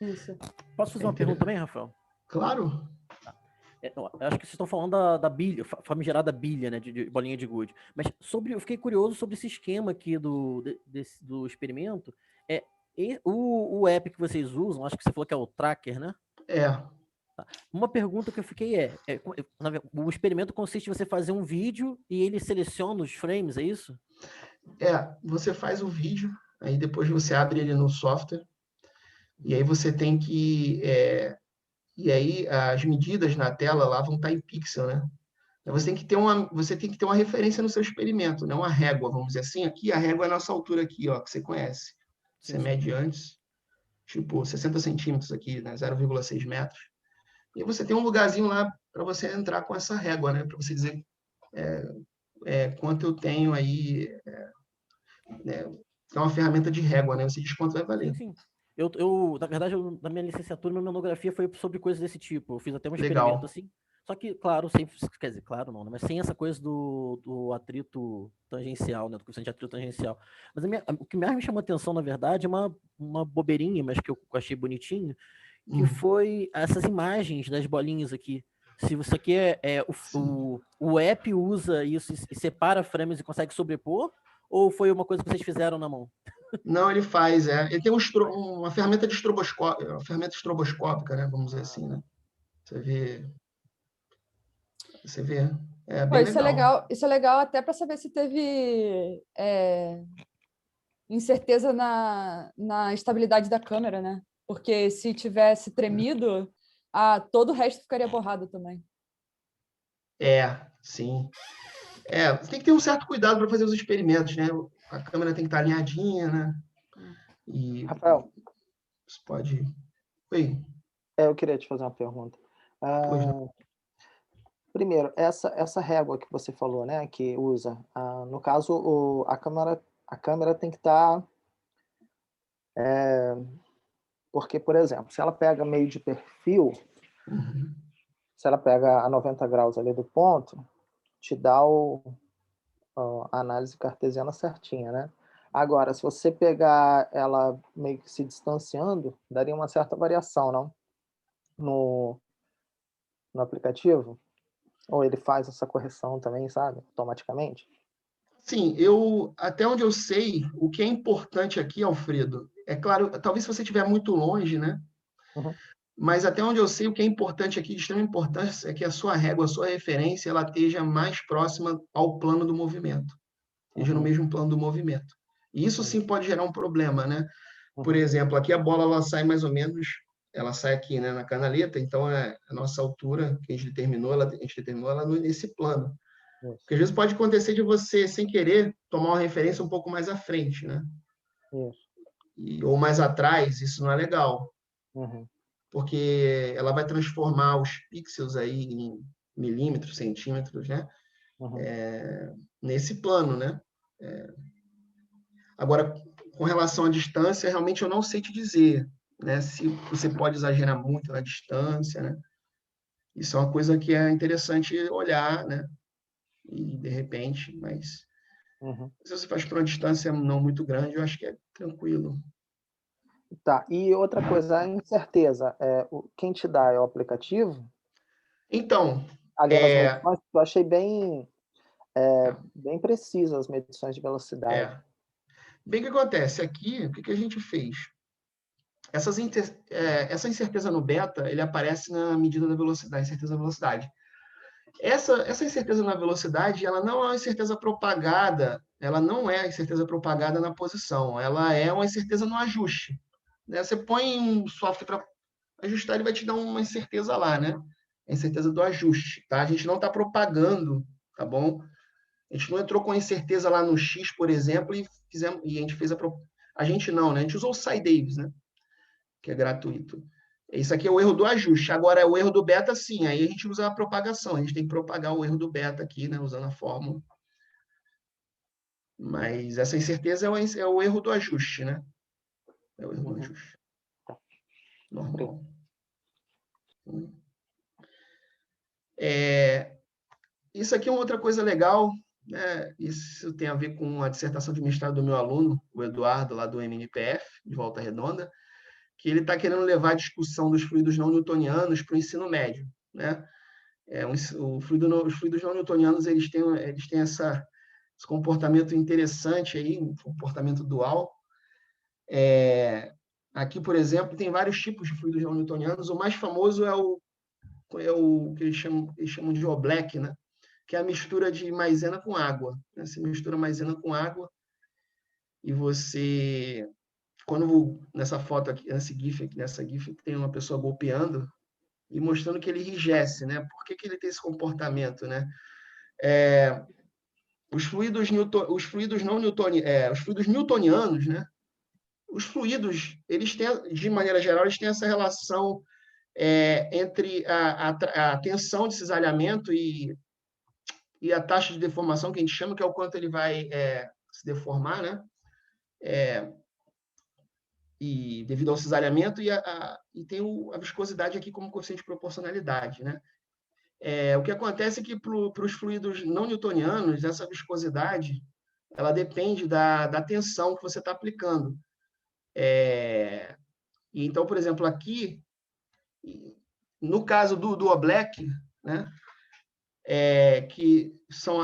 Isso. Posso fazer uma pergunta também, Rafael? Claro. Eu acho que vocês estão falando da bilha, famigerada bilha, né, de bolinha de gude. Mas eu fiquei curioso sobre esse esquema aqui do experimento. O app que vocês usam, acho que você falou que é o Tracker, né? Uma pergunta que eu fiquei o experimento consiste em você fazer um vídeo e ele seleciona os frames, é isso? Você faz o vídeo, aí depois você abre ele no software, e aí você tem que... e aí as medidas na tela lá vão estar em pixel, né? Você tem que ter uma referência no seu experimento, né? Uma régua, vamos dizer assim. Aqui, a régua é a nossa altura aqui, ó, que você conhece. Você mede antes, tipo 60 centímetros aqui, né? 0,6 metros. E você tem um lugarzinho lá para você entrar com essa régua, né? Para você dizer quanto eu tenho aí. É uma ferramenta de régua, né? Você diz quanto vai valer. Sim. Na verdade, na minha licenciatura, minha monografia foi sobre coisas desse tipo. Eu fiz até um experimento assim. Só que, claro, quer dizer, claro não, né? Mas sem essa coisa do atrito tangencial, né? Do coeficiente de atrito tangencial. Mas o que mais me chamou a atenção, na verdade, é uma bobeirinha, mas que eu achei bonitinho, que foi essas imagens das bolinhas aqui. Se isso aqui o app usa isso e separa frames e consegue sobrepor, ou foi uma coisa que vocês fizeram na mão? Não, ele faz, Ele tem uma ferramenta de estroboscópio, uma ferramenta estroboscópica, né? Vamos dizer assim, né? Você vê. Bem legal. Isso é legal até para saber se teve incerteza na estabilidade da câmera, né? Porque se tivesse tremido, todo o resto ficaria borrado também. Sim. Você tem que ter um certo cuidado para fazer os experimentos, né? A câmera tem que estar alinhadinha, né? E Rafael, você pode... Oi. Eu queria te fazer uma pergunta. Primeiro, essa régua que você falou, né, que usa, no caso, a câmera tem que estar... porque, por exemplo, se ela pega meio de perfil, se ela pega a 90 graus ali do ponto, te dá a análise cartesiana certinha, né? Agora, se você pegar ela meio que se distanciando, daria uma certa variação, não? no aplicativo? Ou ele faz essa correção também, sabe? Automaticamente? Sim, até onde eu sei, o que é importante aqui, Alfredo, é claro, talvez se você estiver muito longe, né? Uhum. Mas até onde eu sei, o que é importante aqui, de extrema importância, é que a sua régua, a sua referência, ela esteja mais próxima ao plano do movimento, esteja no mesmo plano do movimento. E isso sim pode gerar um problema, né? Por exemplo, aqui a bola ela sai mais ou menos, ela sai aqui, né, na canaleta, então a nossa altura que a gente determinou ela nesse plano. Porque às vezes pode acontecer de você, sem querer, tomar uma referência um pouco mais à frente, né? Ou mais atrás, isso não é legal. Porque ela vai transformar os pixels aí em milímetros, centímetros, né? Nesse plano, né? Agora, com relação à distância, realmente eu não sei te dizer, né? Se você pode exagerar muito na distância, né? Isso é uma coisa que é interessante olhar, né? E, de repente, mas se você faz por uma distância não muito grande, eu acho que é tranquilo. Tá, e outra coisa, a incerteza, quem te dá é o aplicativo? Então, ali nas medições, eu achei bem precisas as medições de velocidade. Bem, o que acontece? Aqui, o que a gente fez? Essa incerteza no beta, ele aparece na medida da velocidade, incerteza da velocidade. Essa incerteza na velocidade, ela não é uma incerteza propagada, ela não é a incerteza propagada na posição, ela é uma incerteza no ajuste. Né? Você põe um software para ajustar, ele vai te dar uma incerteza lá, né? A incerteza do ajuste, tá? A gente não está propagando, tá bom? A gente não entrou com a incerteza lá no X, por exemplo, e a gente fez a gente não, né? A gente usou o SciDavis, né? Que é gratuito. Isso aqui é o erro do ajuste. Agora, o erro do beta, sim. Aí a gente usa a propagação. A gente tem que propagar o erro do beta aqui, né? Usando a fórmula. Mas essa incerteza é o erro do ajuste, né? É o erro do ajuste. Normal. Isso aqui é uma outra coisa legal, né? Isso tem a ver com a dissertação de mestrado do meu aluno, o Eduardo, lá do MNPF, de Volta Redonda, que ele está querendo levar a discussão dos fluidos não newtonianos para o ensino médio, né? Os fluidos não newtonianos eles têm esse comportamento interessante aí, um comportamento dual. Aqui, por exemplo, tem vários tipos de fluidos não newtonianos. O mais famoso é o que eles chamam de Oblak, né? Que é a mistura de maisena com água. Né? Você mistura maisena com água e você, nessa foto aqui, nessa GIF tem uma pessoa golpeando e mostrando que ele enrijece, né? Por que ele tem esse comportamento, né? Os fluidos newtonianos, né? Os fluidos, eles têm, de maneira geral, eles têm essa relação entre a tensão de cisalhamento e a taxa de deformação, que a gente chama, que é o quanto ele vai se deformar, né? E devido ao cisalhamento, e tem a viscosidade aqui como coeficiente de proporcionalidade, né? O que acontece é que para os fluidos não newtonianos, essa viscosidade ela depende da tensão que você está aplicando. Então, por exemplo, aqui, no caso do Oblak, né? Que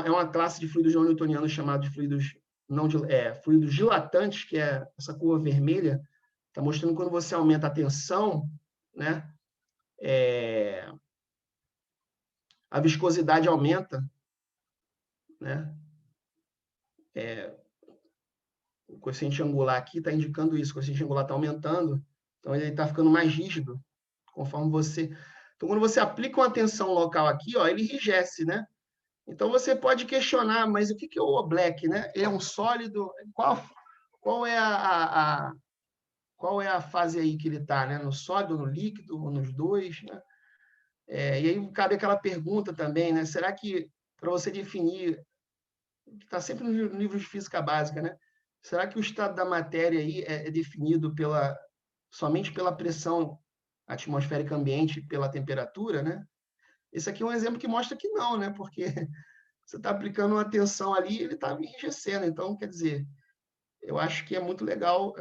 é uma classe de fluidos não newtonianos chamada de fluidos dilatantes, que é essa curva vermelha, está mostrando quando você aumenta a tensão, né? A viscosidade aumenta, né? O coeficiente angular aqui está indicando isso, o coeficiente angular está aumentando, então ele está ficando mais rígido, conforme você... Então, quando você aplica uma tensão local aqui, ó, ele enrijece, né? Então, você pode questionar, mas o que é o Oblak, né? Ele é um sólido? Qual é a fase aí que ele está, né? No sólido, no líquido, ou nos dois, né? E aí cabe aquela pergunta também, né? Será que, para você definir, que está sempre no livro de física básica, né? Será que o estado da matéria aí é definido somente pela pressão atmosférica ambiente, pela temperatura, né? Esse aqui é um exemplo que mostra que não, né? Porque você está aplicando uma tensão ali e ele está enrijecendo. Então, quer dizer, eu acho que é muito legal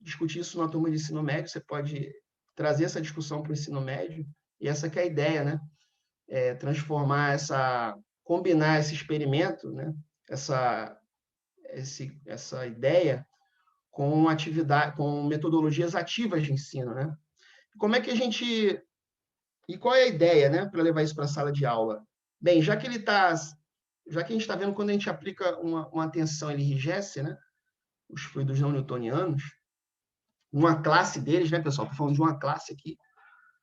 discutir isso na turma de ensino médio. Você pode trazer essa discussão para o ensino médio, e essa que é a ideia, né? Transformar combinar esse experimento, né? Essa ideia com metodologias ativas de ensino, né? Como é que a gente... E qual é a ideia, né, para levar isso para a sala de aula? Bem, já que a gente está vendo quando a gente aplica uma tensão, ele enrijece, né, os fluidos não newtonianos, uma classe deles, né, pessoal? Estou falando de uma classe aqui.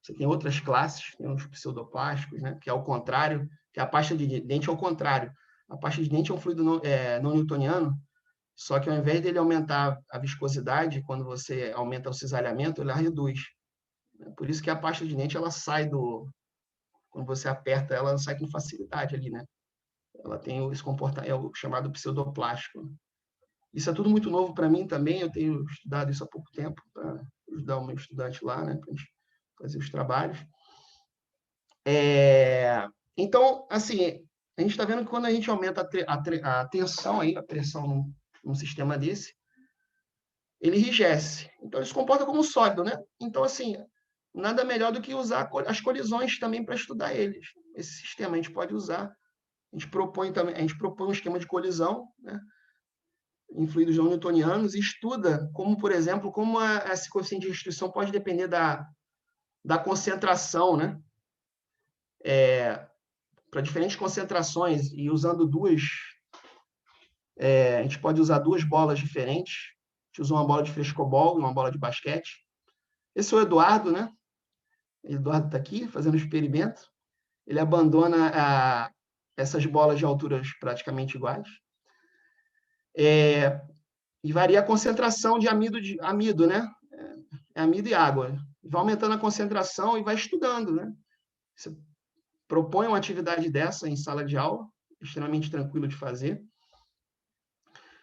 Você tem outras classes, tem os pseudoplásticos, né, que é ao contrário, que a pasta de dente é ao contrário. A pasta de dente é um fluido não newtoniano, só que ao invés dele aumentar a viscosidade, quando você aumenta o cisalhamento, ele a reduz. Por isso que a pasta de dente, ela sai quando você aperta, ela sai com facilidade ali, né? Ela tem esse comportamento, é o chamado pseudoplástico. Isso é tudo muito novo para mim também, eu tenho estudado isso há pouco tempo, para ajudar o meu estudante lá, né? Para a gente fazer os trabalhos. Então, assim, a gente está vendo que quando a gente aumenta a tensão, a pressão num sistema desse, ele enrijece. Então, ele se comporta como sólido, né? Então, assim, nada melhor do que usar as colisões também para estudar eles. Esse sistema a gente pode usar. A gente propõe um esquema de colisão, né, em fluidos não newtonianos e estuda como, por exemplo, como esse coeficiente de restituição pode depender da concentração, né? Para diferentes concentrações e usando a gente pode usar duas bolas diferentes. A gente usou uma bola de frescobol e uma bola de basquete. Esse é o Eduardo, né? O Eduardo está aqui fazendo o experimento. Ele abandona essas bolas de alturas praticamente iguais. E varia a concentração de amido, né? Amido e água. Vai aumentando a concentração e vai estudando, né? Você propõe uma atividade dessa em sala de aula, extremamente tranquilo de fazer.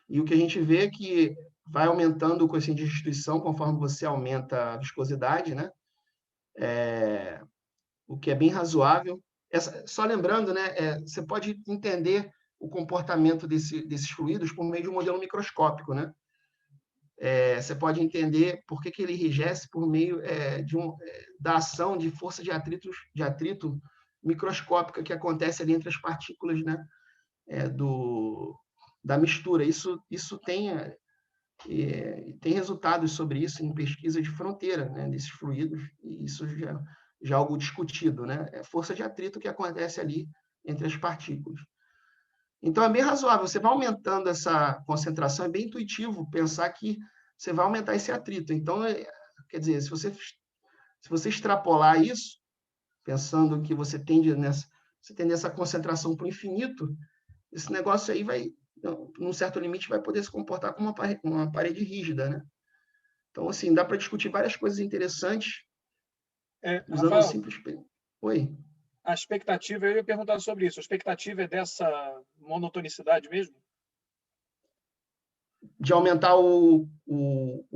E o que a gente vê é que vai aumentando o coeficiente de restituição conforme você aumenta a viscosidade, né? O que é bem razoável. Só lembrando, né, você pode entender o comportamento desses fluidos por meio de um modelo microscópico, né? Você pode entender por que ele enrijece por meio da ação de força de atrito microscópica que acontece ali entre as partículas, né, da mistura. Isso tem resultados sobre isso em pesquisa de fronteira, né, desses fluidos, e isso já é algo discutido, né? É força de atrito que acontece ali entre as partículas. Então, é bem razoável. Você vai aumentando essa concentração, é bem intuitivo pensar que você vai aumentar esse atrito. Então, quer dizer, se você extrapolar isso, pensando que você tende essa concentração para o infinito, esse negócio aí vai, num certo limite, vai poder se comportar como uma parede rígida, né? Então, assim, dá para discutir várias coisas interessantes usando Rafael, um simples... Oi? A expectativa, eu ia perguntar sobre isso, a expectativa é dessa monotonicidade mesmo? De aumentar o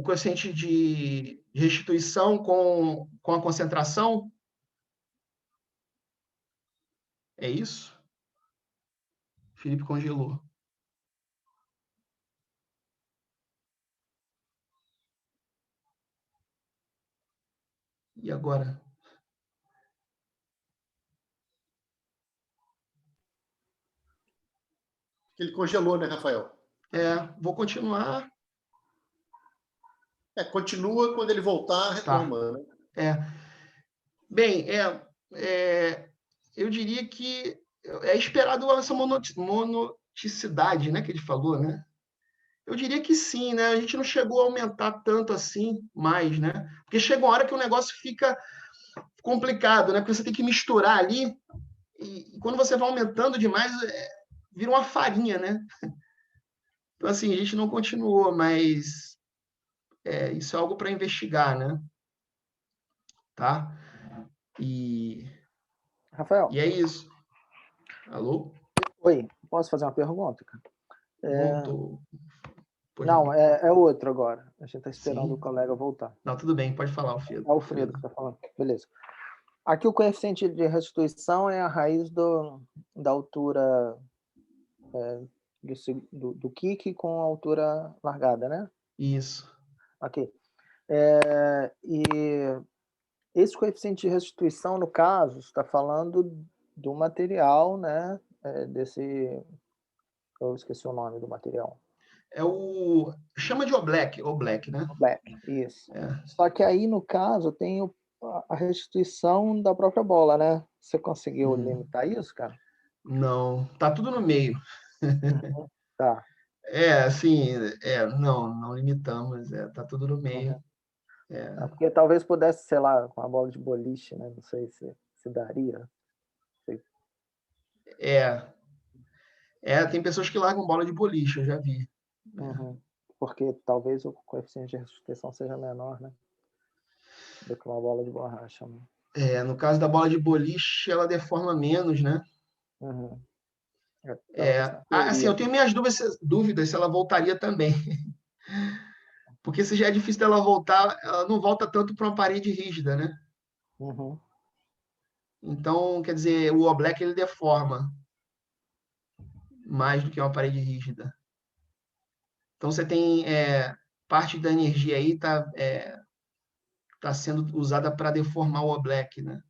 coeficiente de restituição com a concentração? É isso? Felipe congelou. E agora? Ele congelou, né, Rafael? Vou continuar. Continua, quando ele voltar, retoma. Tá. Né? Bem, eu diria que é esperado essa monoticidade, né, que ele falou, né? Eu diria que sim, né? A gente não chegou a aumentar tanto assim mais, né? Porque chega uma hora que o negócio fica complicado, né? Porque você tem que misturar ali e quando você vai aumentando demais, vira uma farinha, né? Então, assim, a gente não continuou, mas isso é algo para investigar, né? Tá? Rafael. E é isso. Alô? Oi, posso fazer uma pergunta, cara? Voltou. Não, é outro agora. A gente está esperando o colega voltar. Não, tudo bem, pode falar, Alfredo. É o Alfredo que está falando. Beleza. Aqui o coeficiente de restituição é a raiz da altura do kick com a altura largada, né? Isso. Ok. Esse coeficiente de restituição, no caso, está falando do material, né? Eu esqueci o nome do material. Chama de Oblek, né? Oblek, isso. Só que aí, no caso, tem a restituição da própria bola, né? Você conseguiu limitar isso, cara? Não, tá tudo no meio. Tá. Assim, não limitamos, tá tudo no meio. Porque talvez pudesse, sei lá, com a bola de boliche, né? Não sei se daria. Tem pessoas que largam bola de boliche, eu já vi. Porque talvez o coeficiente de restituição seja menor, né? Do que uma bola de borracha. Né? No caso da bola de boliche, ela deforma menos, né? Assim, eu tenho minhas dúvidas se ela voltaria também. Porque se já é difícil dela voltar, ela não volta tanto para uma parede rígida, né? Então, quer dizer, o Oblek ele deforma mais do que uma parede rígida. Então, você tem parte da energia aí tá sendo usada para deformar o Oblek, né?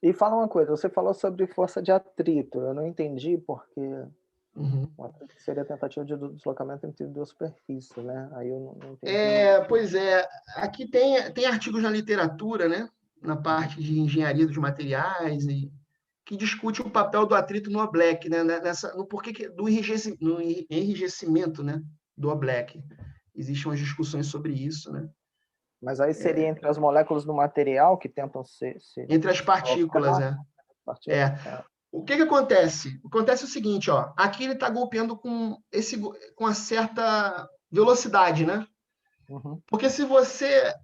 E fala uma coisa, você falou sobre força de atrito. Eu não entendi porque o atrito seria a tentativa de deslocamento entre duas superfícies, né? Aí eu não entendi. Pois é. Aqui tem artigos na literatura, né? Na parte de engenharia dos materiais, que discute o papel do atrito no Oblek, né? No porquê do enrijecimento, né? Do Oblek. Existem umas discussões sobre isso, né? Mas aí seria entre as moléculas do material que tentam ser entre as partículas, O que acontece? Acontece o seguinte, ó. Aqui ele está golpeando com uma certa velocidade, né? Porque se você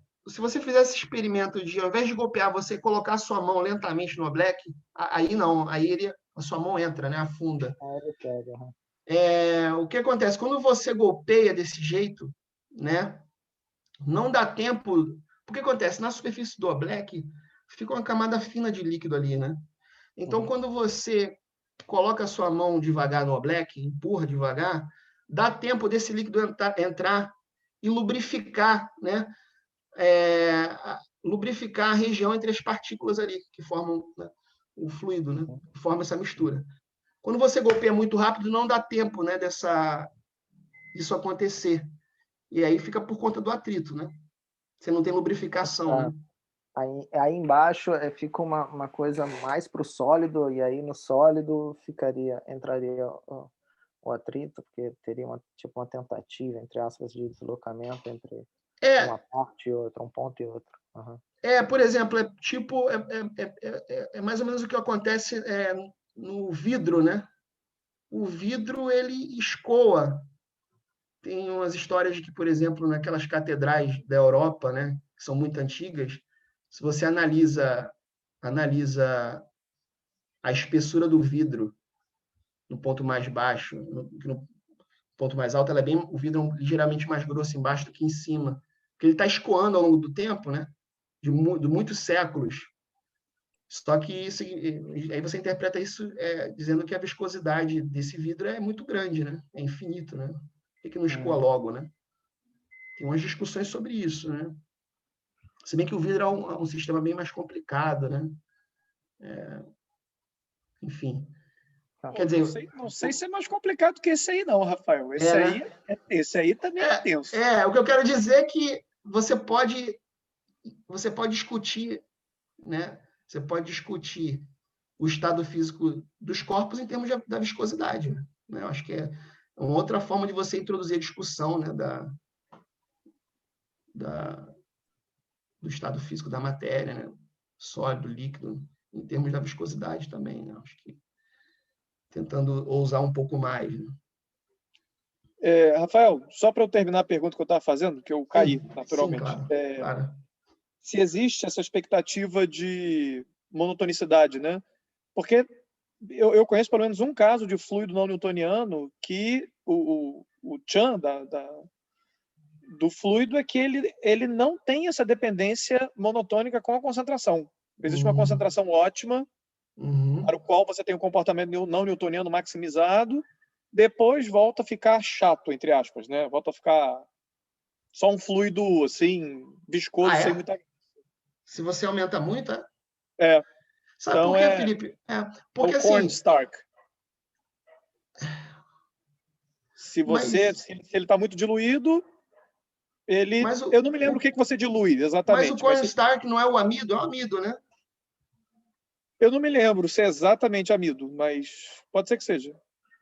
fizer esse experimento de, ao invés de golpear, você colocar a sua mão lentamente no Oblek, aí não, aí a sua mão entra, né? Afunda. O que acontece? Quando você golpeia desse jeito, né? Não dá tempo. O que acontece? Na superfície do Oblek fica uma camada fina de líquido ali, né? Então, quando você coloca a sua mão devagar no Oblek, empurra devagar, dá tempo desse líquido entrar e lubrificar, né? Lubrificar a região entre as partículas ali, que formam, né, o fluido, né? Que forma essa mistura. Quando você golpeia muito rápido, não dá tempo, né, disso acontecer. E aí fica por conta do atrito, né? Você não tem lubrificação, né? Aí embaixo fica uma coisa mais para o sólido, e aí no sólido entraria o atrito, porque teria uma tentativa, entre aspas, de deslocamento entre uma parte e outra, um ponto e outro. Por exemplo, é mais ou menos o que acontece no vidro, né? O vidro, ele escoa. Tem umas histórias de que, por exemplo, naquelas catedrais da Europa, né, que são muito antigas, se você analisa a espessura do vidro no ponto mais baixo, no ponto mais alto, o vidro é ligeiramente mais grosso embaixo do que em cima, porque ele está escoando ao longo do tempo, né, de muitos séculos. Só que aí você interpreta isso dizendo que a viscosidade desse vidro é muito grande, né, é infinito, né? Por que não escoa logo, né? Tem umas discussões sobre isso, né? Se bem que o vidro é um sistema bem mais complicado, né? Enfim. Quer dizer, não sei se é mais complicado que esse aí, não, Rafael. Esse aí também é tenso. O que eu quero dizer é que você pode discutir, né? Você pode discutir o estado físico dos corpos em termos da viscosidade, né? Eu acho que é uma outra forma de você introduzir a discussão, né, do estado físico da matéria, né? Sólido, líquido, em termos da viscosidade também, né? Acho que tentando ousar um pouco mais. Né? Rafael, só para eu terminar a pergunta que eu estava fazendo, que eu caí, naturalmente. Sim, claro. Se existe essa expectativa de monotonicidade, né? Porque eu conheço pelo menos um caso de fluido não newtoniano que o Chan do fluido é que ele não tem essa dependência monotônica com a concentração. Existe uma concentração ótima, para o qual você tem um comportamento não newtoniano maximizado, depois volta a ficar chato, entre aspas, né? Volta a ficar só um fluido, assim, viscoso, sem muita... Se você aumenta muito, É. Sabe Então, por quê, Felipe? Porque o cornstarch. Se ele está muito diluído, eu não me lembro o que você dilui exatamente. Mas o cornstarch não é o amido? É o amido, né? Eu não me lembro se é exatamente amido, mas pode ser que seja.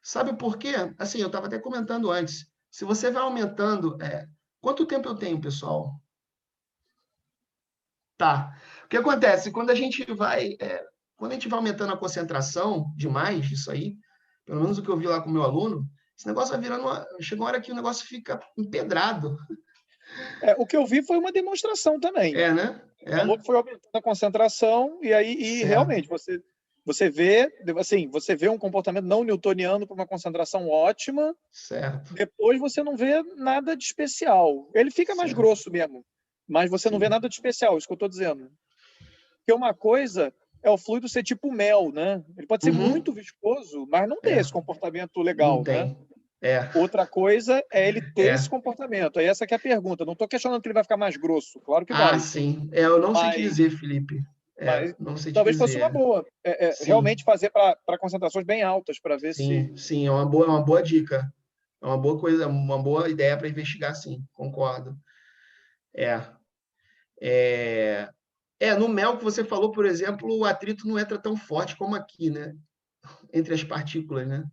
Sabe por quê? Assim, eu estava até comentando antes. Se você vai aumentando... Quanto tempo eu tenho, pessoal? Tá. O que acontece? Quando a gente vai aumentando a concentração demais disso aí, pelo menos o que eu vi lá com o meu aluno, esse negócio vai virando... Chega uma hora que o negócio fica empedrado. O que eu vi foi uma demonstração também. Né? Falou que foi aumentando a concentração e realmente você vê um comportamento não newtoniano para uma concentração ótima. Certo. Depois você não vê nada de especial. Ele fica mais grosso mesmo, mas você não vê nada de especial, isso que eu estou dizendo. Porque uma coisa é o fluido ser tipo mel, né? Ele pode ser muito viscoso, mas não ter esse comportamento legal, não tem. né? Outra coisa é ele ter esse comportamento. Aí essa que é a pergunta. Não estou questionando que ele vai ficar mais grosso. Claro que vai. Sim. Eu não sei te dizer, Felipe. Não sei te talvez dizer. fosse uma boa. Realmente fazer para concentrações bem altas, para ver se... Sim, é uma boa dica. É uma boa coisa, uma boa ideia para investigar, sim. Concordo. No mel que você falou, por exemplo, o atrito não entra tão forte como aqui, né? Entre as partículas, né?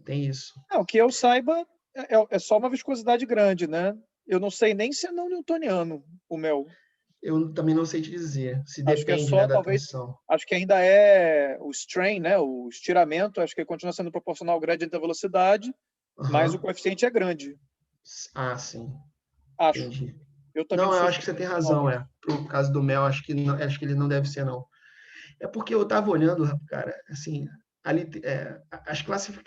Tem isso. O que eu saiba é só uma viscosidade grande, né? Eu não sei nem se é não newtoniano o mel. Eu também não sei te dizer. Se acho que depende, só, da talvez, tensão. Acho que ainda é o strain, né? O estiramento, acho que continua sendo proporcional ao gradiente da velocidade, mas o coeficiente é grande. Sim. Acho. Entendi. Eu também eu acho que você tem razão, Por caso do mel, acho que ele não deve ser, não. É porque eu estava olhando, cara, assim, ali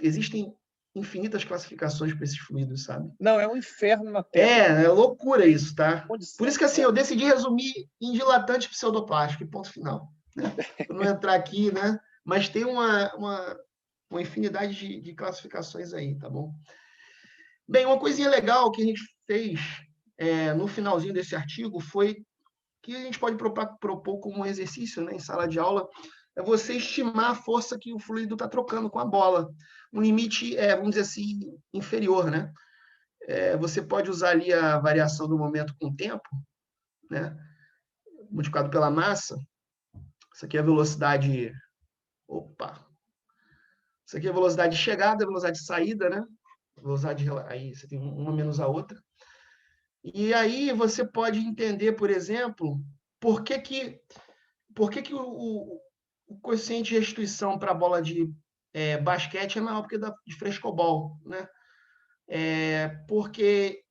existem infinitas classificações para esses fluidos, sabe? Não, é um inferno na Terra. É loucura isso, tá? Por isso que assim, eu decidi resumir em dilatante pseudoplástico, ponto final. Né? Para não entrar aqui, né? Mas tem uma infinidade de classificações aí, tá bom? Bem, uma coisinha legal que a gente fez no finalzinho desse artigo foi que a gente pode propor como um exercício, né, em sala de aula, é você estimar a força que o fluido está trocando com a bola. Um limite, vamos dizer assim, inferior, né? Você pode usar ali a variação do momento com o tempo, né? Multiplicado pela massa. Isso aqui é a velocidade... Isso aqui é a velocidade de chegada, a velocidade de saída, né? Velocidade... Aí você tem uma menos a outra. E aí você pode entender, por exemplo, por que o coeficiente de restituição para a bola de basquete é maior que da de frescobol, né? Porque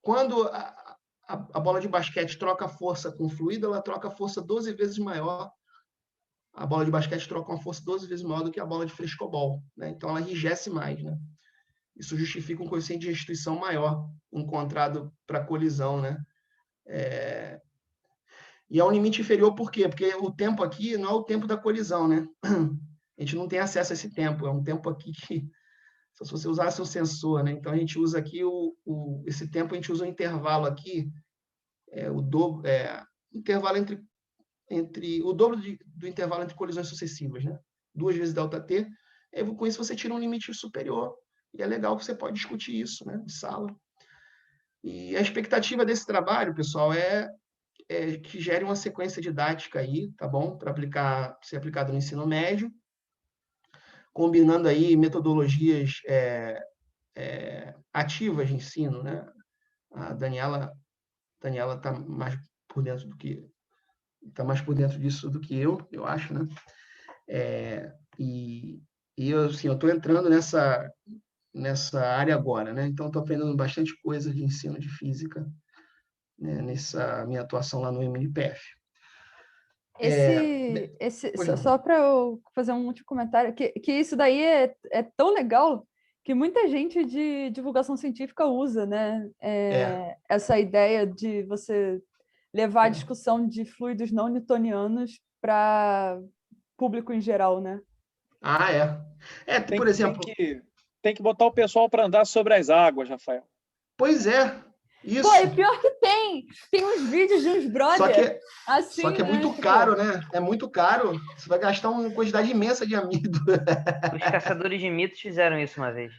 quando a bola de basquete troca força com o fluido, ela troca força 12 vezes maior. A bola de basquete troca uma força 12 vezes maior do que a bola de frescobol, né? Então ela enrijece mais, né? Isso justifica um coeficiente de restituição maior encontrado para colisão, né? E é um limite inferior por quê? Porque o tempo aqui não é o tempo da colisão, né? A gente não tem acesso a esse tempo, é um tempo aqui que só se você usasse o sensor, né? Então a gente usa aqui esse tempo, a gente usa um intervalo aqui, o dobro, intervalo entre o dobro do intervalo entre colisões sucessivas, né? 2 vezes ΔT. Com isso você tira um limite superior. E é legal que você pode discutir isso, né? Em sala. E a expectativa desse trabalho, pessoal, é que gere uma sequência didática aí, tá bom? Para ser aplicado no ensino médio, combinando aí metodologias ativas de ensino, né? A Daniela está mais por dentro disso do que eu acho, né? E eu estou entrando nessa área agora, né? Então estou aprendendo bastante coisa de ensino de física, né? Nessa minha atuação lá no MNPF. Só para eu fazer um último comentário, que isso daí é tão legal que muita gente de divulgação científica usa, né? Essa ideia de você levar a discussão de fluidos não newtonianos para público em geral, né? Por exemplo... Tem que botar o pessoal para andar sobre as águas, Rafael. Pois é. Isso. Pô, e pior que tem uns vídeos de uns brothers assim, só que é muito caro, né? É muito caro. Você vai gastar uma quantidade imensa de amido. Os caçadores de mitos fizeram isso uma vez.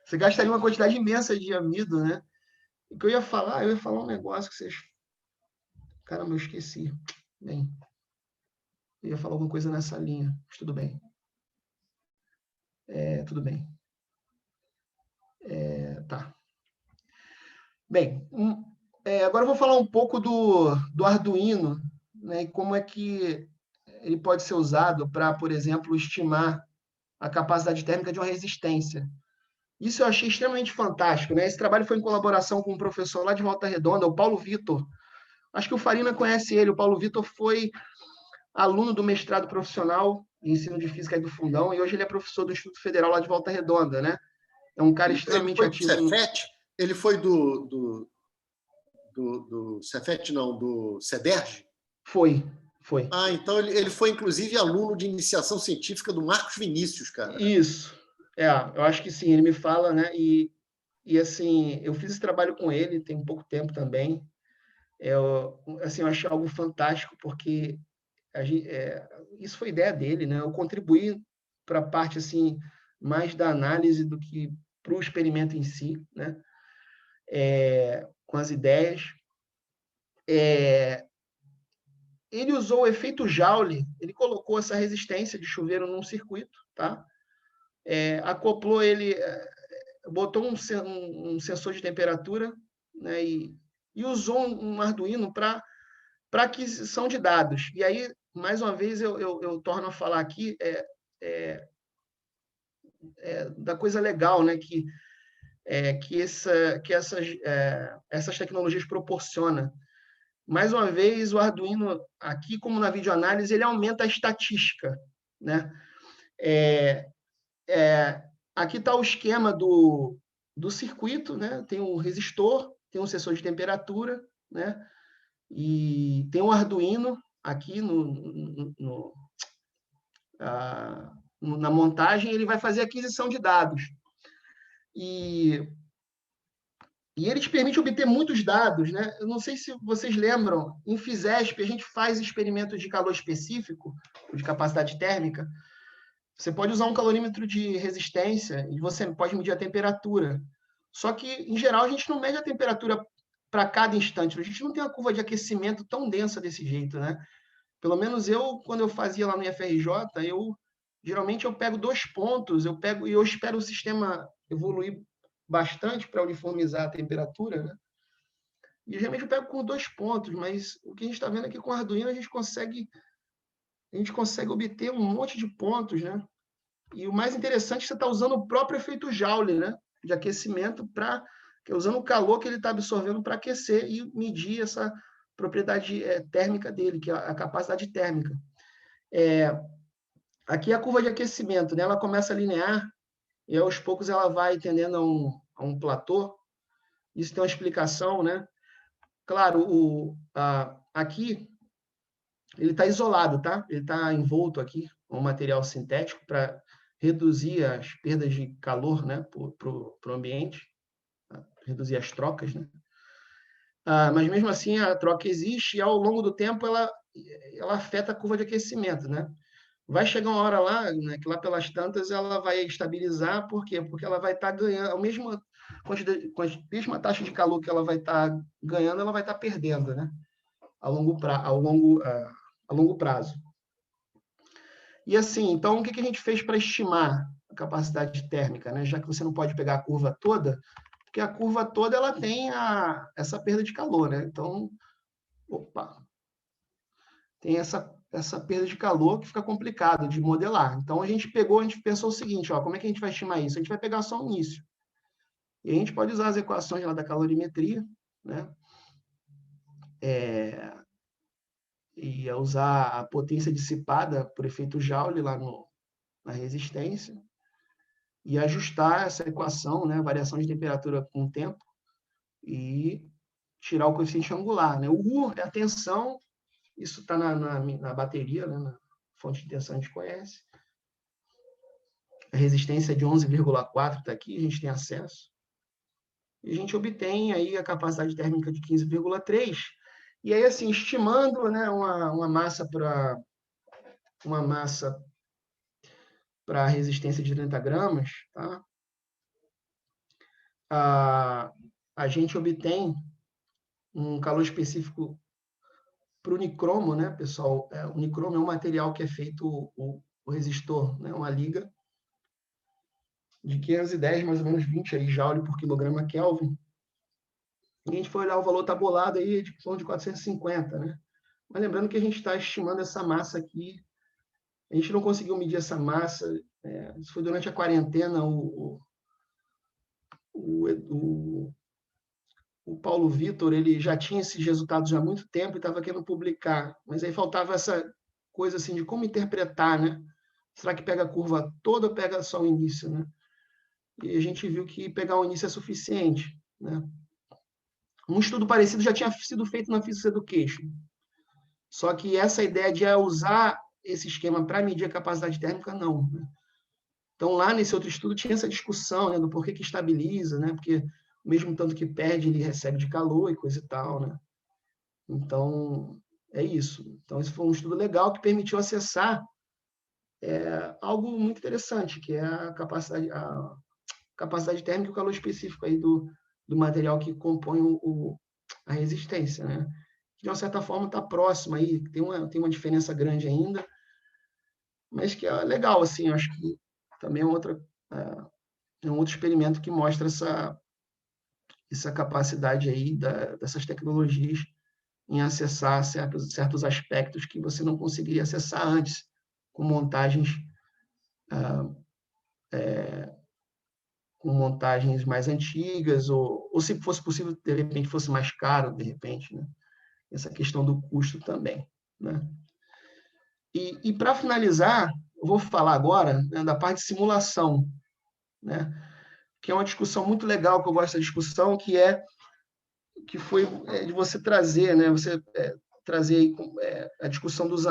Você gastaria uma quantidade imensa de amido, né? O que eu ia falar um negócio que vocês... Caramba, eu esqueci. Bem, eu ia falar alguma coisa nessa linha, mas tudo bem. Tudo bem. Tá. Bem, agora eu vou falar um pouco do Arduino, né, e como é que ele pode ser usado para, por exemplo, estimar a capacidade térmica de uma resistência. Isso eu achei extremamente fantástico, né? Esse trabalho foi em colaboração com um professor lá de Volta Redonda, o Paulo Vitor. Acho que o Farina conhece ele. O Paulo Vitor foi aluno do mestrado profissional em ensino de física aí do Fundão, e hoje ele é professor do Instituto Federal lá de Volta Redonda, né? É um cara extremamente ativo. Ele foi do Cefet, não, do CEDERJ? Foi. Ah, então ele foi, inclusive, aluno de iniciação científica do Marcos Vinícius, cara. Isso. Eu acho que sim, ele me fala, né? E assim, eu fiz esse trabalho com ele tem pouco tempo também. Eu achei algo fantástico, porque isso foi ideia dele, né? Eu contribuí para a parte, assim, mais da análise do que para o experimento em si, né? Com as ideias. Ele usou o efeito Joule, ele colocou essa resistência de chuveiro num circuito, tá? Acoplou ele, botou um sensor de temperatura, né? E usou um Arduino para aquisição de dados. E aí, mais uma vez, eu torno a falar aqui da coisa legal, né? Que essas tecnologias proporcionam. Mais uma vez, o Arduino, aqui como na videoanálise, ele aumenta a estatística, né? Aqui está o esquema do circuito, né? Tem um resistor, tem um sensor de temperatura, né? E tem um Arduino aqui na montagem, ele vai fazer aquisição de dados. E ele te permite obter muitos dados, né? Eu não sei se vocês lembram, em FISESP a gente faz experimentos de calor específico, de capacidade térmica. Você pode usar um calorímetro de resistência e você pode medir a temperatura. Só que, em geral, a gente não mede a temperatura para cada instante. A gente não tem uma curva de aquecimento tão densa desse jeito, né? Pelo menos quando eu fazia lá no IFRJ, geralmente eu pego 2 pontos, e eu espero o sistema evoluir bastante para uniformizar a temperatura, né? E geralmente eu pego com 2 pontos, mas o que a gente está vendo aqui com o Arduino, a gente consegue obter um monte de pontos, né? E o mais interessante é que você está usando o próprio efeito Joule, né? De aquecimento, usando o calor que ele está absorvendo para aquecer e medir essa propriedade térmica dele, que é a capacidade térmica. Aqui é a curva de aquecimento, né? Ela começa linear e aos poucos ela vai tendendo a um platô. Isso tem uma explicação, né? Claro, aqui ele está isolado, tá? Ele está envolto aqui com um material sintético para reduzir as perdas de calor, né, para o ambiente, reduzir as trocas, né? Mas mesmo assim a troca existe e ao longo do tempo ela afeta a curva de aquecimento, né? Vai chegar uma hora lá, né, que lá pelas tantas ela vai estabilizar, por quê? Porque ela vai estar ganhando a mesma quantidade, com a mesma taxa de calor que ela vai estar ganhando, ela vai estar perdendo, né? A longo prazo. E assim, então o que a gente fez para estimar a capacidade térmica, né? Já que você não pode pegar a curva toda, porque a curva toda ela tem essa perda de calor, né? Então, tem essa perda de calor que fica complicado de modelar. Então, a gente pensou o seguinte, como é que a gente vai estimar isso? A gente vai pegar só o início. E a gente pode usar as equações lá da calorimetria, né? E usar a potência dissipada por efeito Joule lá na resistência e ajustar essa equação, né? Variação de temperatura com o tempo e tirar o coeficiente angular, né? O U é a tensão. Isso está na bateria, né? Na fonte de tensão a gente conhece. A resistência de 11,4 está aqui, a gente tem acesso. e a gente obtém aí a capacidade térmica de 15,3. E aí, assim, estimando, né, uma massa para resistência de 30 gramas, tá? A gente obtém um calor específico para o nicromo, né, pessoal? O nicromo é um material que é feito o resistor, né, uma liga de 510, mais ou menos 20 aí, joule por quilograma Kelvin. E a gente foi olhar o valor tabulado aí de 450, né? Mas lembrando que a gente está estimando essa massa aqui, a gente não conseguiu medir essa massa, isso foi durante a quarentena, o Paulo Vitor, ele já tinha esses resultados há muito tempo e estava querendo publicar, mas aí faltava essa coisa assim de como interpretar, né? Será que pega a curva toda ou pega só o início, né? E a gente viu que pegar o início é suficiente, né? Um estudo parecido já tinha sido feito na Physics Education, só que essa ideia de usar esse esquema para medir a capacidade térmica, não, né? Então, lá nesse outro estudo tinha essa discussão, né, do porquê que estabiliza, né? Porque o mesmo tanto que perde, ele recebe de calor e coisa e tal, né? Então, é isso. Então, esse foi um estudo legal que permitiu acessar algo muito interessante, que é a capacidade térmica e o calor específico aí do material que compõe a resistência, né? Que, de uma certa forma, está próximo aí, tem uma diferença grande ainda, mas que é legal, assim, acho que também é um outro experimento que mostra essa capacidade aí dessas tecnologias em acessar certos aspectos que você não conseguiria acessar antes, com montagens mais antigas, ou se fosse possível, de repente, fosse mais caro, de repente, né? Essa questão do custo também, né? E para finalizar, eu vou falar agora, né, da parte de simulação, né? Que é uma discussão muito legal, que eu gosto da discussão, que foi de você trazer, né? Você trazer a discussão dos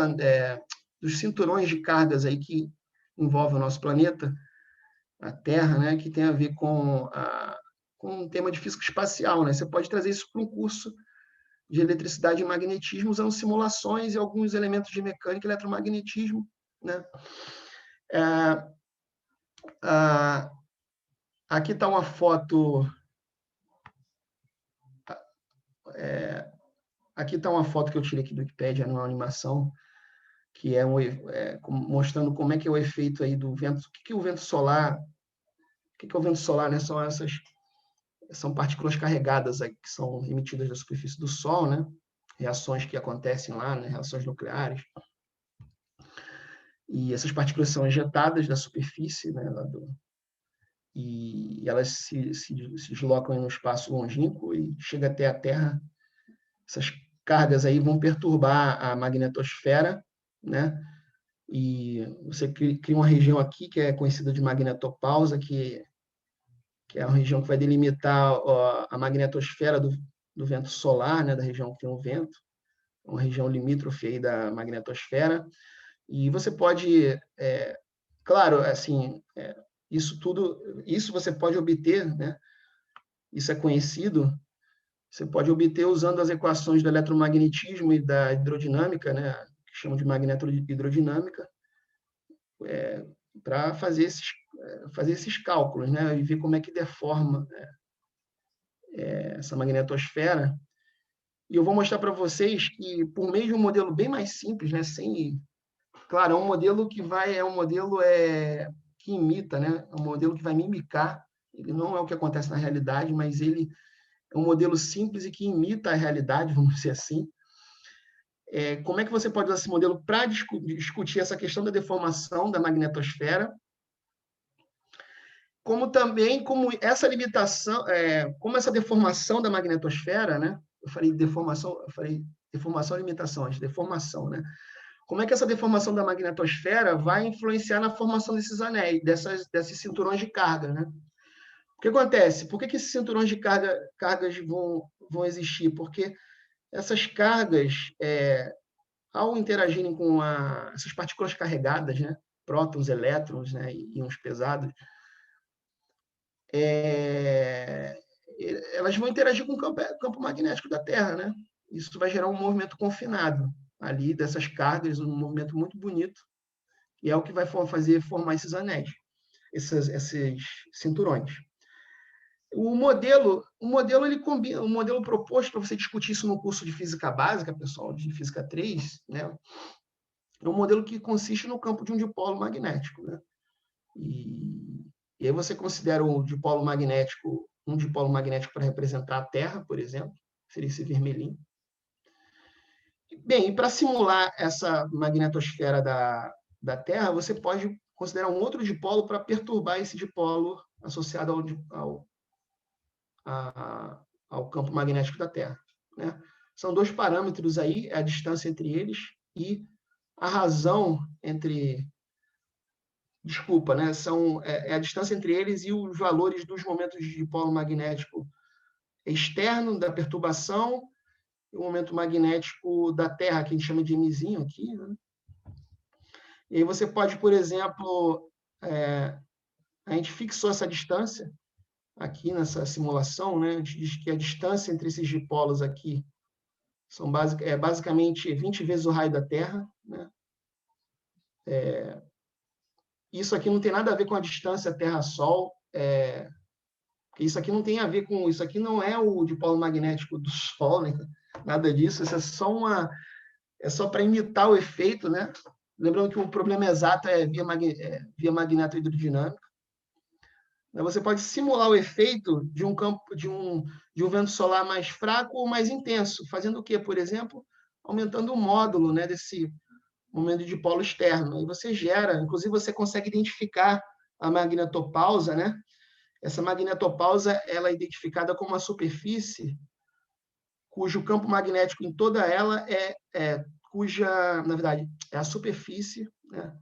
cinturões de cargas aí que envolvem o nosso planeta, a Terra, né? Que tem a ver com um tema de física espacial, né? Você pode trazer isso para um curso de eletricidade e magnetismo usando simulações e alguns elementos de mecânica e eletromagnetismo, né? Aqui está uma foto. Aqui está uma foto que eu tirei aqui do Wikipedia, numa animação, que mostrando como é que é o efeito aí do vento. O que é o vento solar? O que é o vento solar, né? São partículas carregadas aí, que são emitidas da superfície do Sol, né? Reações que acontecem lá, né? Reações nucleares. E essas partículas são ejetadas da superfície, né? E elas se deslocam no espaço longínquo e chega até a Terra. Essas cargas aí vão perturbar a magnetosfera, né? E você cria uma região aqui que é conhecida de magnetopausa, que é uma região que vai delimitar a magnetosfera do vento solar, né? Da região que tem o vento, uma região limítrofe aí da magnetosfera. E você pode, claro, assim, isso você pode obter, né? Isso é conhecido. Você pode obter usando as equações do eletromagnetismo e da hidrodinâmica, né, que chamam de magnetohidrodinâmica, para fazer esses cálculos, né, e ver como é que deforma essa magnetosfera. E eu vou mostrar para vocês que, por meio de um modelo bem mais simples, né, claro, é um modelo que que imita, né, é um modelo que vai mimicar. Ele não é o que acontece na realidade, mas ele é um modelo simples e que imita a realidade, vamos dizer assim. Como é que você pode usar esse modelo para discutir essa questão da deformação da magnetosfera, como também como essa limitação, como essa deformação da magnetosfera, né? Eu falei deformação e limitação, antes deformação, né? Como é que essa deformação da magnetosfera vai influenciar na formação desses anéis, desses cinturões de carga, né? O que acontece? Por que esses cinturões de cargas vão existir? Porque essas cargas, ao interagirem com essas partículas carregadas, né, prótons, elétrons, né, e íons pesados, elas vão interagir com o campo magnético da Terra, né? Isso vai gerar um movimento confinado ali dessas cargas, um movimento muito bonito, e é o que vai fazer formar esses anéis, esses cinturões. O modelo ele combina, o modelo proposto para você discutir isso no curso de física básica, pessoal, de física 3, né? É um modelo que consiste no campo de um dipolo magnético, né? E aí você considera um dipolo magnético para representar a Terra, por exemplo, seria esse vermelhinho. Bem, e para simular essa magnetosfera da Terra, você pode considerar um outro dipolo para perturbar esse dipolo associado ao campo magnético da Terra, né? São dois parâmetros aí, a distância entre eles e a razão entre... Desculpa, né? É a distância entre eles e os valores dos momentos de dipolo magnético externo, da perturbação, e o momento magnético da Terra, que a gente chama de Mzinho aqui, né? E aí você pode, por exemplo, a gente fixou essa distância aqui nessa simulação, né? A gente diz que a distância entre esses dipolos aqui é basicamente 20 vezes o raio da Terra, né? Isso aqui não tem nada a ver com a distância Terra-Sol, porque isso aqui não tem a ver com... Isso aqui não é o dipolo magnético do Sol, né? Nada disso, isso é só para imitar o efeito, né? Lembrando que o problema exato é via magneto-hidrodinâmica. Você pode simular o efeito de um campo de um vento solar mais fraco ou mais intenso, fazendo o quê? Por exemplo, aumentando o módulo, né, desse momento de dipolo externo. Aí você gera, inclusive você consegue identificar a magnetopausa, né? Essa magnetopausa ela é identificada como uma superfície cujo campo magnético em toda ela na verdade, é a superfície, né?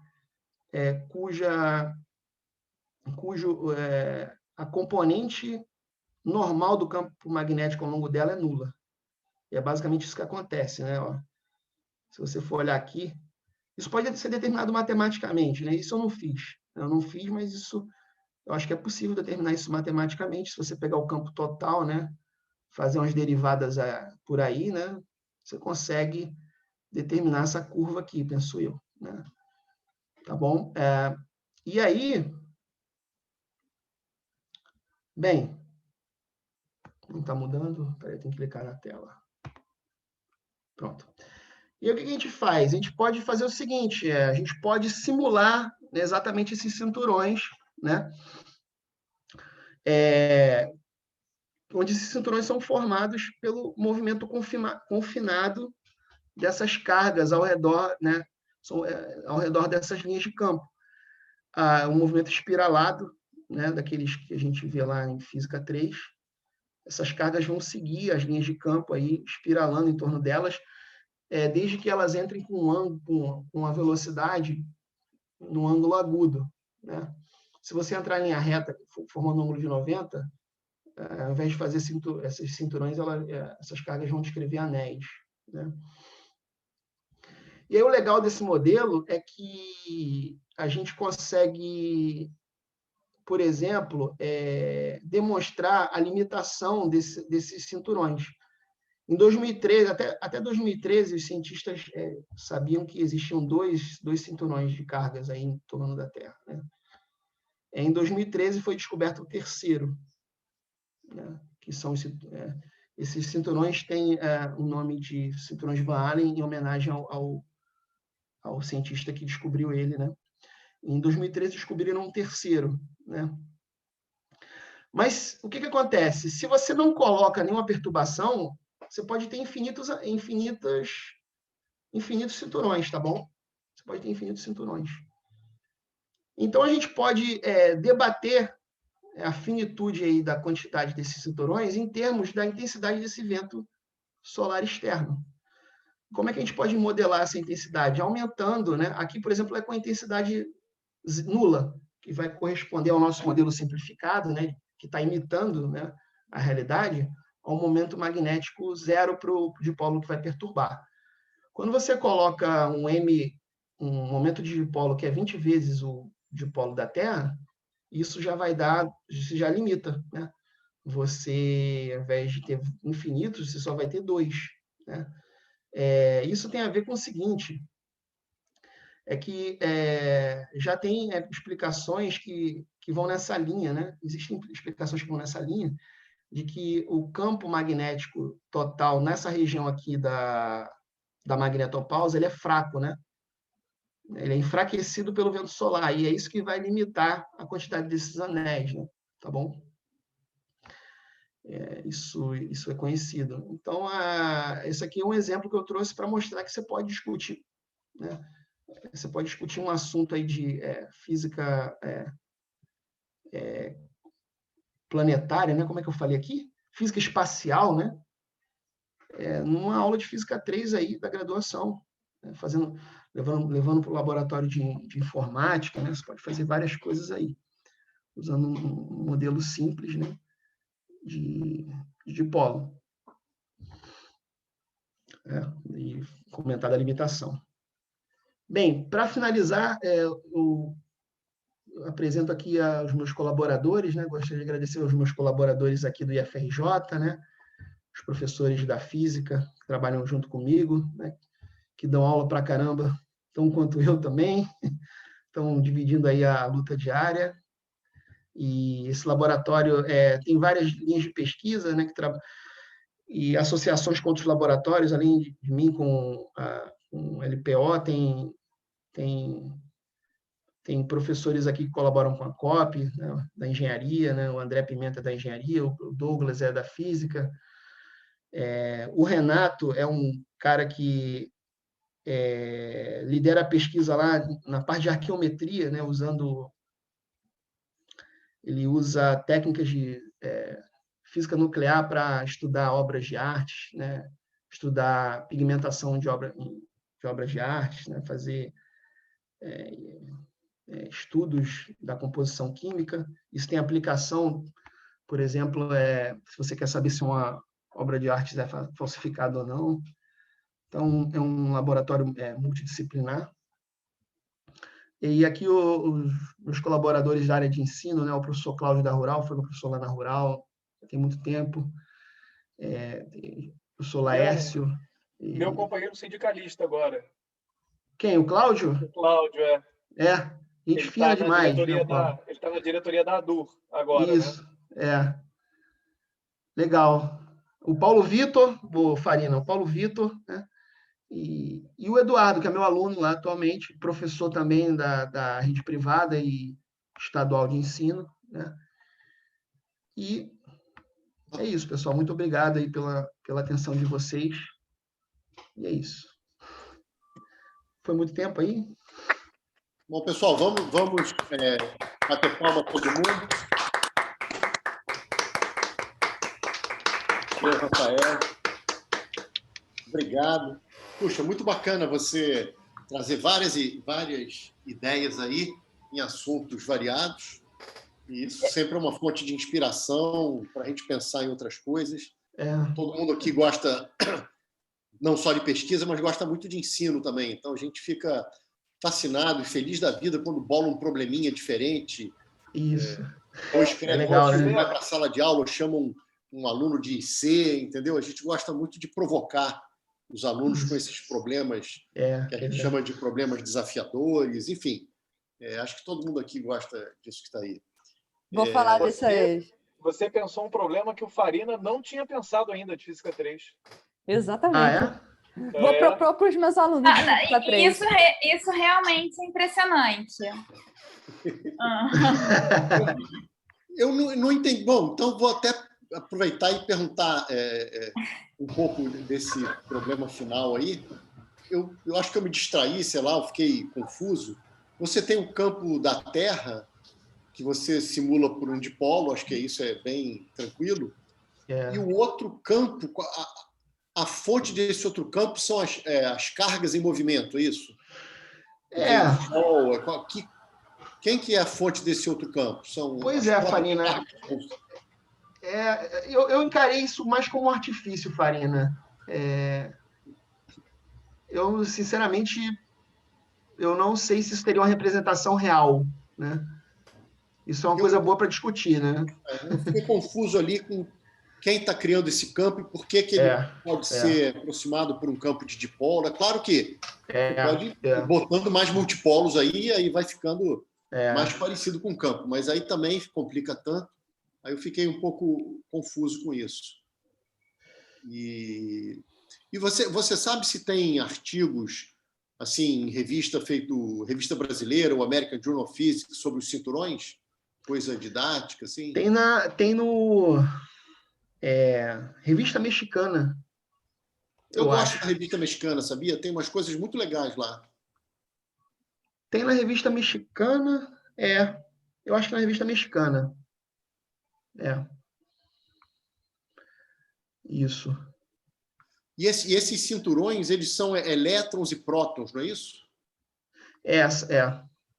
A componente normal do campo magnético ao longo dela é nula. E é basicamente isso que acontece, né? Ó, se você for olhar aqui, isso pode ser determinado matematicamente, né? Isso eu não fiz. Mas isso eu acho que é possível determinar isso matematicamente. Se você pegar o campo total, né? Fazer umas derivadas por aí, né? Você consegue determinar essa curva aqui, penso eu, né? Tá bom? E aí, bem, não está mudando? Peraí, tem que clicar na tela. Pronto. E aí, o que a gente faz? A gente pode fazer o seguinte, a gente pode simular, né, exatamente esses cinturões, né? Onde esses cinturões são formados pelo movimento confinado dessas cargas ao redor, né? Ao redor dessas linhas de campo. O movimento espiralado, né, daqueles que a gente vê lá em Física 3, essas cargas vão seguir as linhas de campo aí, espiralando em torno delas, desde que elas entrem com uma velocidade num ângulo agudo, né? Se você entrar em linha reta, formando um ângulo de 90, ao invés de fazer esses cinturões, essas cargas vão descrever anéis, né? E aí o legal desse modelo é que a gente consegue, por exemplo, demonstrar a limitação desses cinturões. Em 2013, até 2013, os cientistas sabiam que existiam dois cinturões de cargas aí em torno da Terra, né? Em 2013 foi descoberto o terceiro, né? Que são esses cinturões têm o nome de cinturões Van Allen em homenagem ao cientista que descobriu ele, né? Em 2013 descobriram um terceiro, né? Mas o que acontece? Se você não coloca nenhuma perturbação, você pode ter infinitos cinturões, tá bom? Você pode ter infinitos cinturões. Então, a gente pode debater a finitude aí da quantidade desses cinturões em termos da intensidade desse vento solar externo. Como é que a gente pode modelar essa intensidade? Aumentando, né? Aqui, por exemplo, é com a intensidade nula, que vai corresponder ao nosso modelo simplificado, né? Que está imitando, né, a realidade, ao momento magnético zero para o dipolo que vai perturbar. Quando você coloca um momento de dipolo que é 20 vezes o dipolo da Terra, isso já vai dar, isso já limita, né? você, ao invés de ter infinitos, você só vai ter 2. Né? Isso tem a ver com o seguinte, é que já tem explicações que vão nessa linha, né? Existem explicações que vão nessa linha, de que o campo magnético total nessa região aqui da magnetopausa, ele é fraco, né? Ele é enfraquecido pelo vento solar, e é isso que vai limitar a quantidade desses anéis, né? Tá bom? Isso é conhecido. Então, esse aqui é um exemplo que eu trouxe para mostrar que você pode discutir, né? Você pode discutir um assunto aí de física planetária, né? Como é que eu falei aqui? Física espacial, né? Numa aula de física 3 aí da graduação, né? Levando para o laboratório de informática, né? Você pode fazer várias coisas aí, usando um modelo simples, né? de dipolo. E comentar da limitação. Bem, para finalizar, eu apresento aqui os meus colaboradores, né? Gostaria de agradecer aos meus colaboradores aqui do IFRJ, né? Os professores da física que trabalham junto comigo, né? Que dão aula para caramba, tão quanto eu também, estão dividindo aí a luta diária. E esse laboratório tem várias linhas de pesquisa, né? E associações com outros laboratórios, além de mim com o LPO, tem professores aqui que colaboram com a COP, né, da engenharia, né, o André Pimenta da engenharia, o Douglas é da física. O Renato é um cara que lidera a pesquisa lá na parte de arqueometria, né, ele usa técnicas de física nuclear para estudar obras de arte, né, estudar pigmentação de obras de arte, né, fazer estudos da composição química. Isso tem aplicação, por exemplo, se você quer saber se uma obra de arte é falsificada ou não. Então, é um laboratório multidisciplinar. E aqui os meus colaboradores da área de ensino, né, o professor Cláudio da Rural, foi meu professor lá na Rural, tem muito tempo. Tem o professor Laércio. Meu companheiro sindicalista agora. Quem? O Cláudio? O Cláudio, Gente fina demais. Ele está na diretoria da ADUR agora, isso, né? Legal. O Paulo Vitor, Farina, o Paulo Vitor, né? E o Eduardo, que é meu aluno lá atualmente, professor também da rede privada e estadual de ensino, né? E é isso, pessoal. Muito obrigado aí pela atenção de vocês. E é isso. Foi muito tempo aí? Bom, pessoal, vamos bater palma para todo mundo. Rafael, obrigado. Puxa, muito bacana você trazer várias ideias aí em assuntos variados. E isso sempre é uma fonte de inspiração para a gente pensar em outras coisas. Todo mundo aqui gosta não só de pesquisa, mas gosta muito de ensino também. Então, a gente fica fascinado e feliz da vida quando bola um probleminha diferente. Isso. Ou escreve, legal, né? Vai para a sala de aula, chama um aluno de IC, entendeu? A gente gosta muito de provocar os alunos com esses problemas que a gente chama de problemas desafiadores, enfim. Acho que todo mundo aqui gosta disso que está aí. Vou falar dessas... Você pensou um problema que o Farina não tinha pensado ainda de Física 3. Exatamente. Vou propor para os meus alunos de Física 3. Isso realmente é impressionante. Eu não entendi. Bom, então vou até aproveitar e perguntar um pouco desse problema final aí. Eu acho que eu me distraí, sei lá, eu fiquei confuso. Você tem o campo da Terra, que você simula por um dipolo, acho que isso é bem tranquilo. E o outro campo, a fonte desse outro campo são as cargas em movimento, é isso? Quem que é a fonte desse outro campo? Pois é, Farina. Eu encarei isso mais como um artifício, Farina. Eu, sinceramente, eu não sei se isso teria uma representação real, né? Isso é uma coisa boa para discutir, né? Eu fiquei confuso ali com quem está criando esse campo e por que ele pode ser aproximado por um campo de dipolo. É claro que pode ir botando mais multipolos aí vai ficando mais parecido com o campo, mas aí também complica tanto. Aí eu fiquei um pouco confuso com isso. E você sabe se tem artigos assim em revista brasileira ou American Journal of Physics sobre os cinturões? Coisa didática, assim? Tem no Revista Mexicana. Eu gosto da Revista Mexicana, sabia? Tem umas coisas muito legais lá. Tem na Revista Mexicana, eu acho que na Revista Mexicana. Isso. E esses cinturões, eles são elétrons e prótons, não é isso?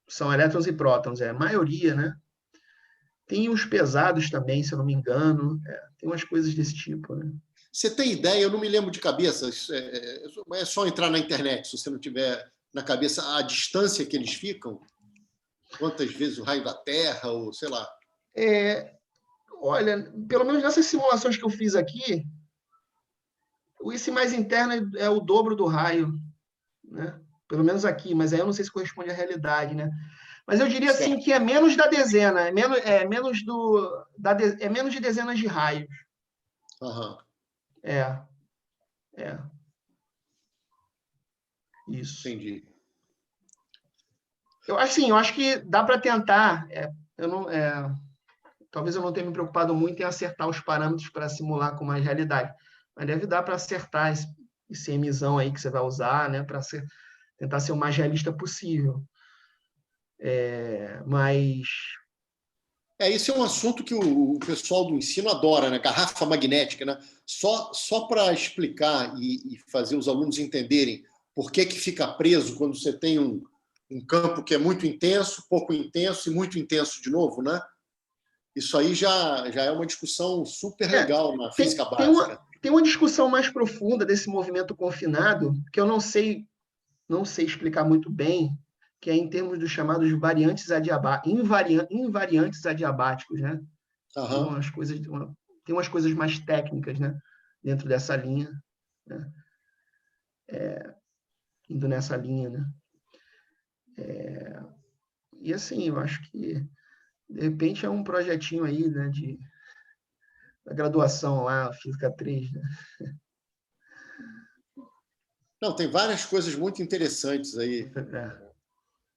São elétrons e prótons, a maioria, né? Tem os pesados também, se eu não me engano. Tem umas coisas desse tipo, né? Você tem ideia? Eu não me lembro de cabeça. É só entrar na internet, se você não tiver na cabeça a distância que eles ficam? Quantas vezes o raio da Terra, ou sei lá? Olha, pelo menos nessas simulações que eu fiz aqui, o IC mais interno é o dobro do raio, né? Pelo menos aqui, mas aí eu não sei se corresponde à realidade, né? Mas eu diria assim que é menos da dezena, é menos de dezenas de raios. Uhum. Isso. Entendi. Eu acho que dá para tentar. Talvez eu não tenha me preocupado muito em acertar os parâmetros para simular com mais realidade, mas deve dar para acertar esse emissão aí que você vai usar, né? Para tentar ser o mais realista possível. Mas Isso é um assunto que o pessoal do ensino adora, né? Garrafa magnética, né? Só para explicar e fazer os alunos entenderem por que fica preso quando você tem um campo que é muito intenso, pouco intenso e muito intenso de novo, né? Isso aí já é uma discussão super legal na física básica. Tem uma discussão mais profunda desse movimento confinado, que eu não sei explicar muito bem, que é em termos dos chamados invariantes adiabáticos, né? Uhum. Tem umas coisas mais técnicas, né? Dentro dessa linha, né? Indo nessa linha, né? E assim, eu acho que de repente é um projetinho aí, né? Da graduação lá, Física 3, né? Não, tem várias coisas muito interessantes aí.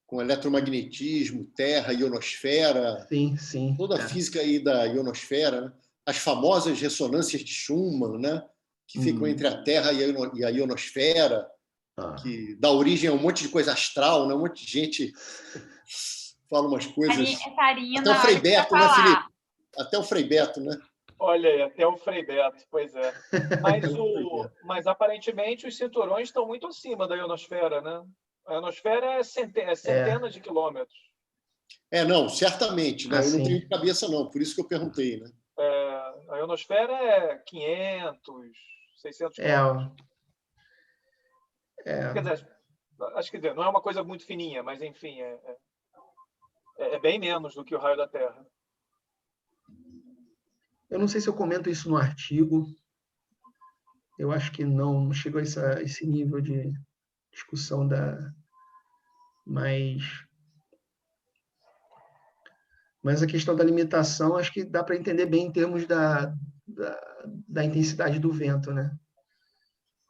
Com eletromagnetismo, terra, ionosfera. Sim. Toda a física aí da ionosfera, né? As famosas ressonâncias de Schumann, né? Que ficam entre a Terra e a ionosfera, que dá origem a um monte de coisa astral, né? Um monte de gente fala umas coisas. Até o Frei Beto, né, Felipe? Até o Frei Beto, né? Olha aí, até o Frei Beto, pois é. Mas aparentemente os cinturões estão muito acima da ionosfera, né? A ionosfera é centenas de quilômetros. Não, certamente. Né? Eu não tenho de cabeça, não. Por isso que eu perguntei, né? A ionosfera é 500, 600 quilômetros. Quer dizer, acho que não é uma coisa muito fininha, mas, enfim, é bem menos do que o raio da Terra. Eu não sei se eu comento isso no artigo. Eu acho que não chegou a esse nível de discussão mas a questão da limitação, acho que dá para entender bem em termos da intensidade do vento, né?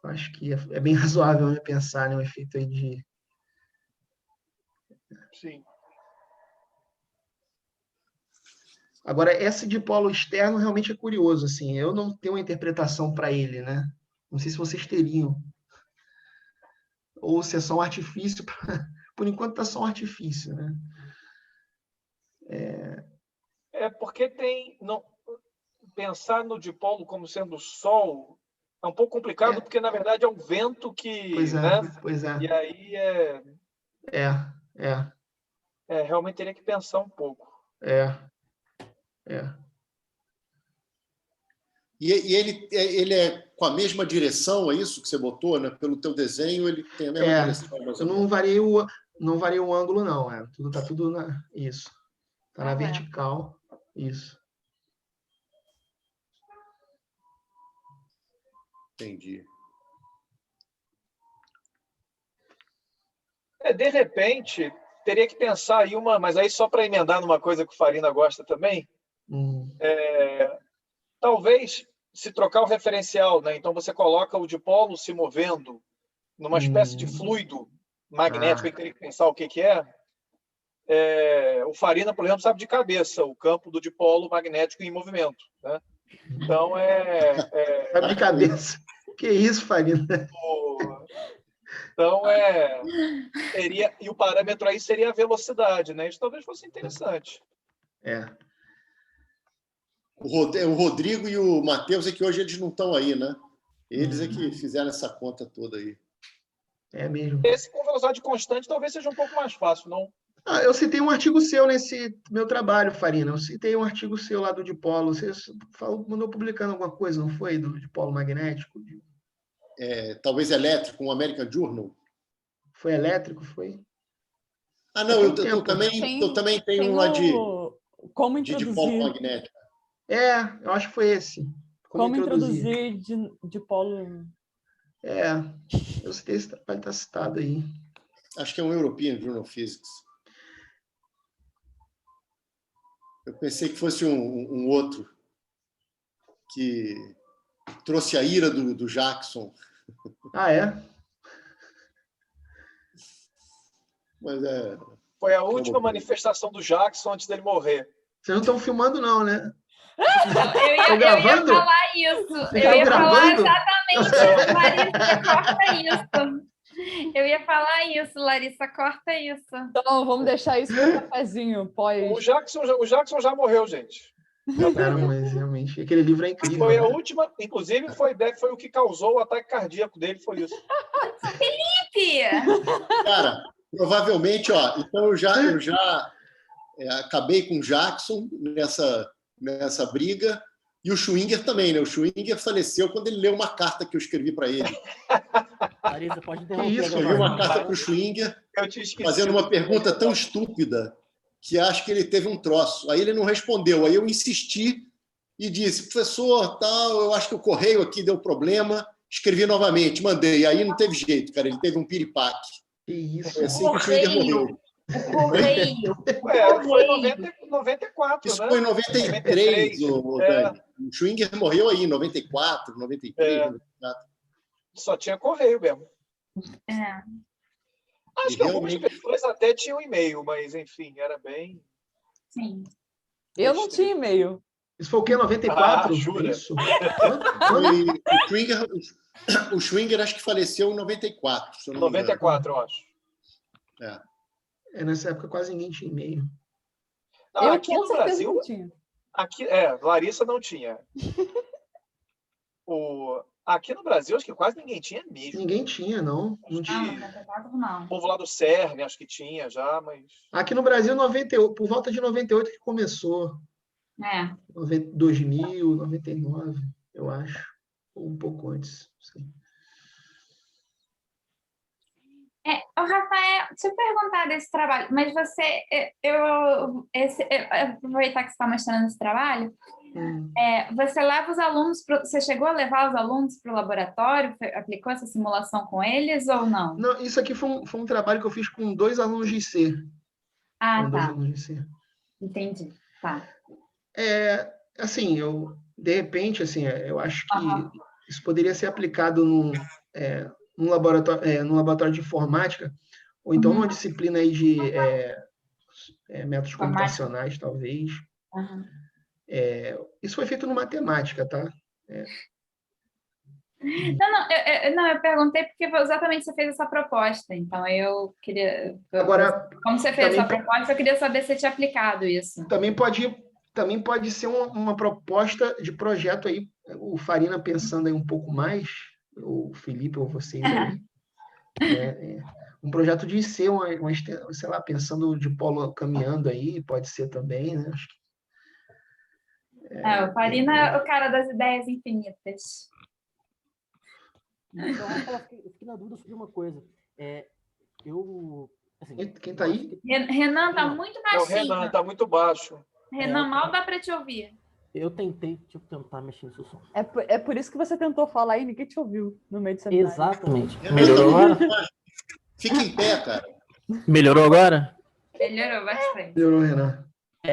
Acho que é bem razoável, né, pensar no efeito aí de... Sim. Agora, esse dipolo externo realmente é curioso, assim. Eu não tenho uma interpretação para ele, né? Não sei se vocês teriam. Ou se é só um artifício. Por enquanto está só um artifício, né? Porque pensar no dipolo como sendo o Sol é um pouco complicado, porque na verdade é um vento que... Pois é. E aí realmente teria que pensar um pouco. E ele é com a mesma direção, é isso que você botou, né? Pelo teu desenho, ele tem a mesma direção. Eu não variei o ângulo, não. Tá tudo isso. Está na vertical. Isso. Entendi. De repente, teria que pensar aí mas aí só para emendar numa coisa que o Farina gosta também, talvez se trocar o referencial, né? Então você coloca o dipolo se movendo numa espécie de fluido magnético, e teria que pensar o que é. O Farina, por exemplo, sabe de cabeça o campo do dipolo magnético em movimento, né? Então sabe de cabeça. Que isso, Farina? Então e o parâmetro aí seria a velocidade, né? Isso talvez fosse interessante. O Rodrigo e o Matheus é que hoje eles não estão aí, né? Eles é que fizeram essa conta toda aí. É mesmo. Esse com velocidade constante talvez seja um pouco mais fácil, não? Eu citei um artigo seu nesse meu trabalho, Farina. Eu citei um artigo seu lá do dipolo. Você mandou publicando alguma coisa, não foi? Do dipolo magnético? Talvez elétrico, um American Journal. Foi elétrico, foi? Não, eu também tenho um lá de dipolo magnético. Eu acho que foi esse. Como introduzir dipolo... eu citei esse trabalho, está citado aí. Acho que é um European Journal of Physics. Eu pensei que fosse um outro que trouxe a ira do Jackson. Mas foi a última manifestação do Jackson antes dele morrer. Vocês não estão filmando, não, né? Eu ia falar isso. Eu ia falar exatamente. Larissa, corta isso. Eu ia falar isso, Larissa, corta isso. Então, vamos deixar isso no cafezinho. O Jackson já morreu, gente. Cara, mas realmente, aquele livro é incrível. Foi a última, inclusive foi o que causou o ataque cardíaco dele, foi isso. Felipe! Cara, provavelmente, então eu já acabei com o Jackson nessa briga, e o Schwinger também, né? O Schwinger faleceu quando ele leu uma carta que eu escrevi para ele. Marisa, pode interromper. Eu escrevi uma carta para o Schwinger, fazendo uma pergunta tão estúpida que acho que ele teve um troço. Aí ele não respondeu. Aí eu insisti e disse, professor, eu acho que o correio aqui deu problema. Escrevi novamente, mandei. Aí não teve jeito, cara. Ele teve um piripaque. Que isso? Foi assim que o Schwinger morreu. Correio. Foi em 94, isso, né? foi em 93, Dani. O Schwinger morreu aí em 94, 93, 94. Só tinha correio mesmo. Acho que algumas pessoas até tinham e-mail, mas, enfim, era bem... Sim. Eu não tinha e-mail. Isso foi o quê? 94? Jura? Isso. O Schwinger acho que faleceu em 94. Se eu não 94, eu acho. Nessa época quase ninguém tinha e-mail. Eu aqui com no certeza Brasil, não tinha. Larissa não tinha. Aqui no Brasil, acho que quase ninguém tinha mesmo. Ninguém tinha, não. Não tinha. O povo lá do CERN, acho que tinha já, mas... Aqui no Brasil, 98, por volta de 98 que começou. 2000, 99, eu acho. Ou um pouco antes. Não sei. Rafael, deixa eu perguntar desse trabalho, mas você, aproveitar que você está mostrando esse trabalho, você leva os alunos, você chegou a levar os alunos para o laboratório, aplicou essa simulação com eles ou não? Não, isso aqui foi um trabalho que eu fiz com 2 alunos de IC. Tá. Entendi, tá. Assim, de repente, assim, eu acho que isso poderia ser aplicado num laboratório de informática, ou então numa disciplina aí de métodos computacionais, talvez. Isso foi feito no matemática, tá? Não, eu perguntei porque exatamente você fez essa proposta, então eu queria... Agora, como você fez essa proposta, eu queria saber se você tinha aplicado isso. Também pode ser uma proposta de projeto aí, o Farina pensando aí um pouco mais, o Felipe ou vocês aí, um projeto de ser sei lá, pensando o dipolo caminhando aí, pode ser também, né? Acho que, o Farina é o cara das ideias infinitas. Então, eu fiquei na dúvida sobre uma coisa. Assim, quem está aí? Renan, está muito baixinho. O Renan está muito baixo. Renan, mal dá para te ouvir. Eu tentei, deixa eu tentar mexer nesse som. É por isso que você tentou falar e ninguém te ouviu no meio do seminário. Exatamente. Melhorou agora? Fica em pé, cara. Melhorou agora? Melhorou bastante. Melhorou, Renan.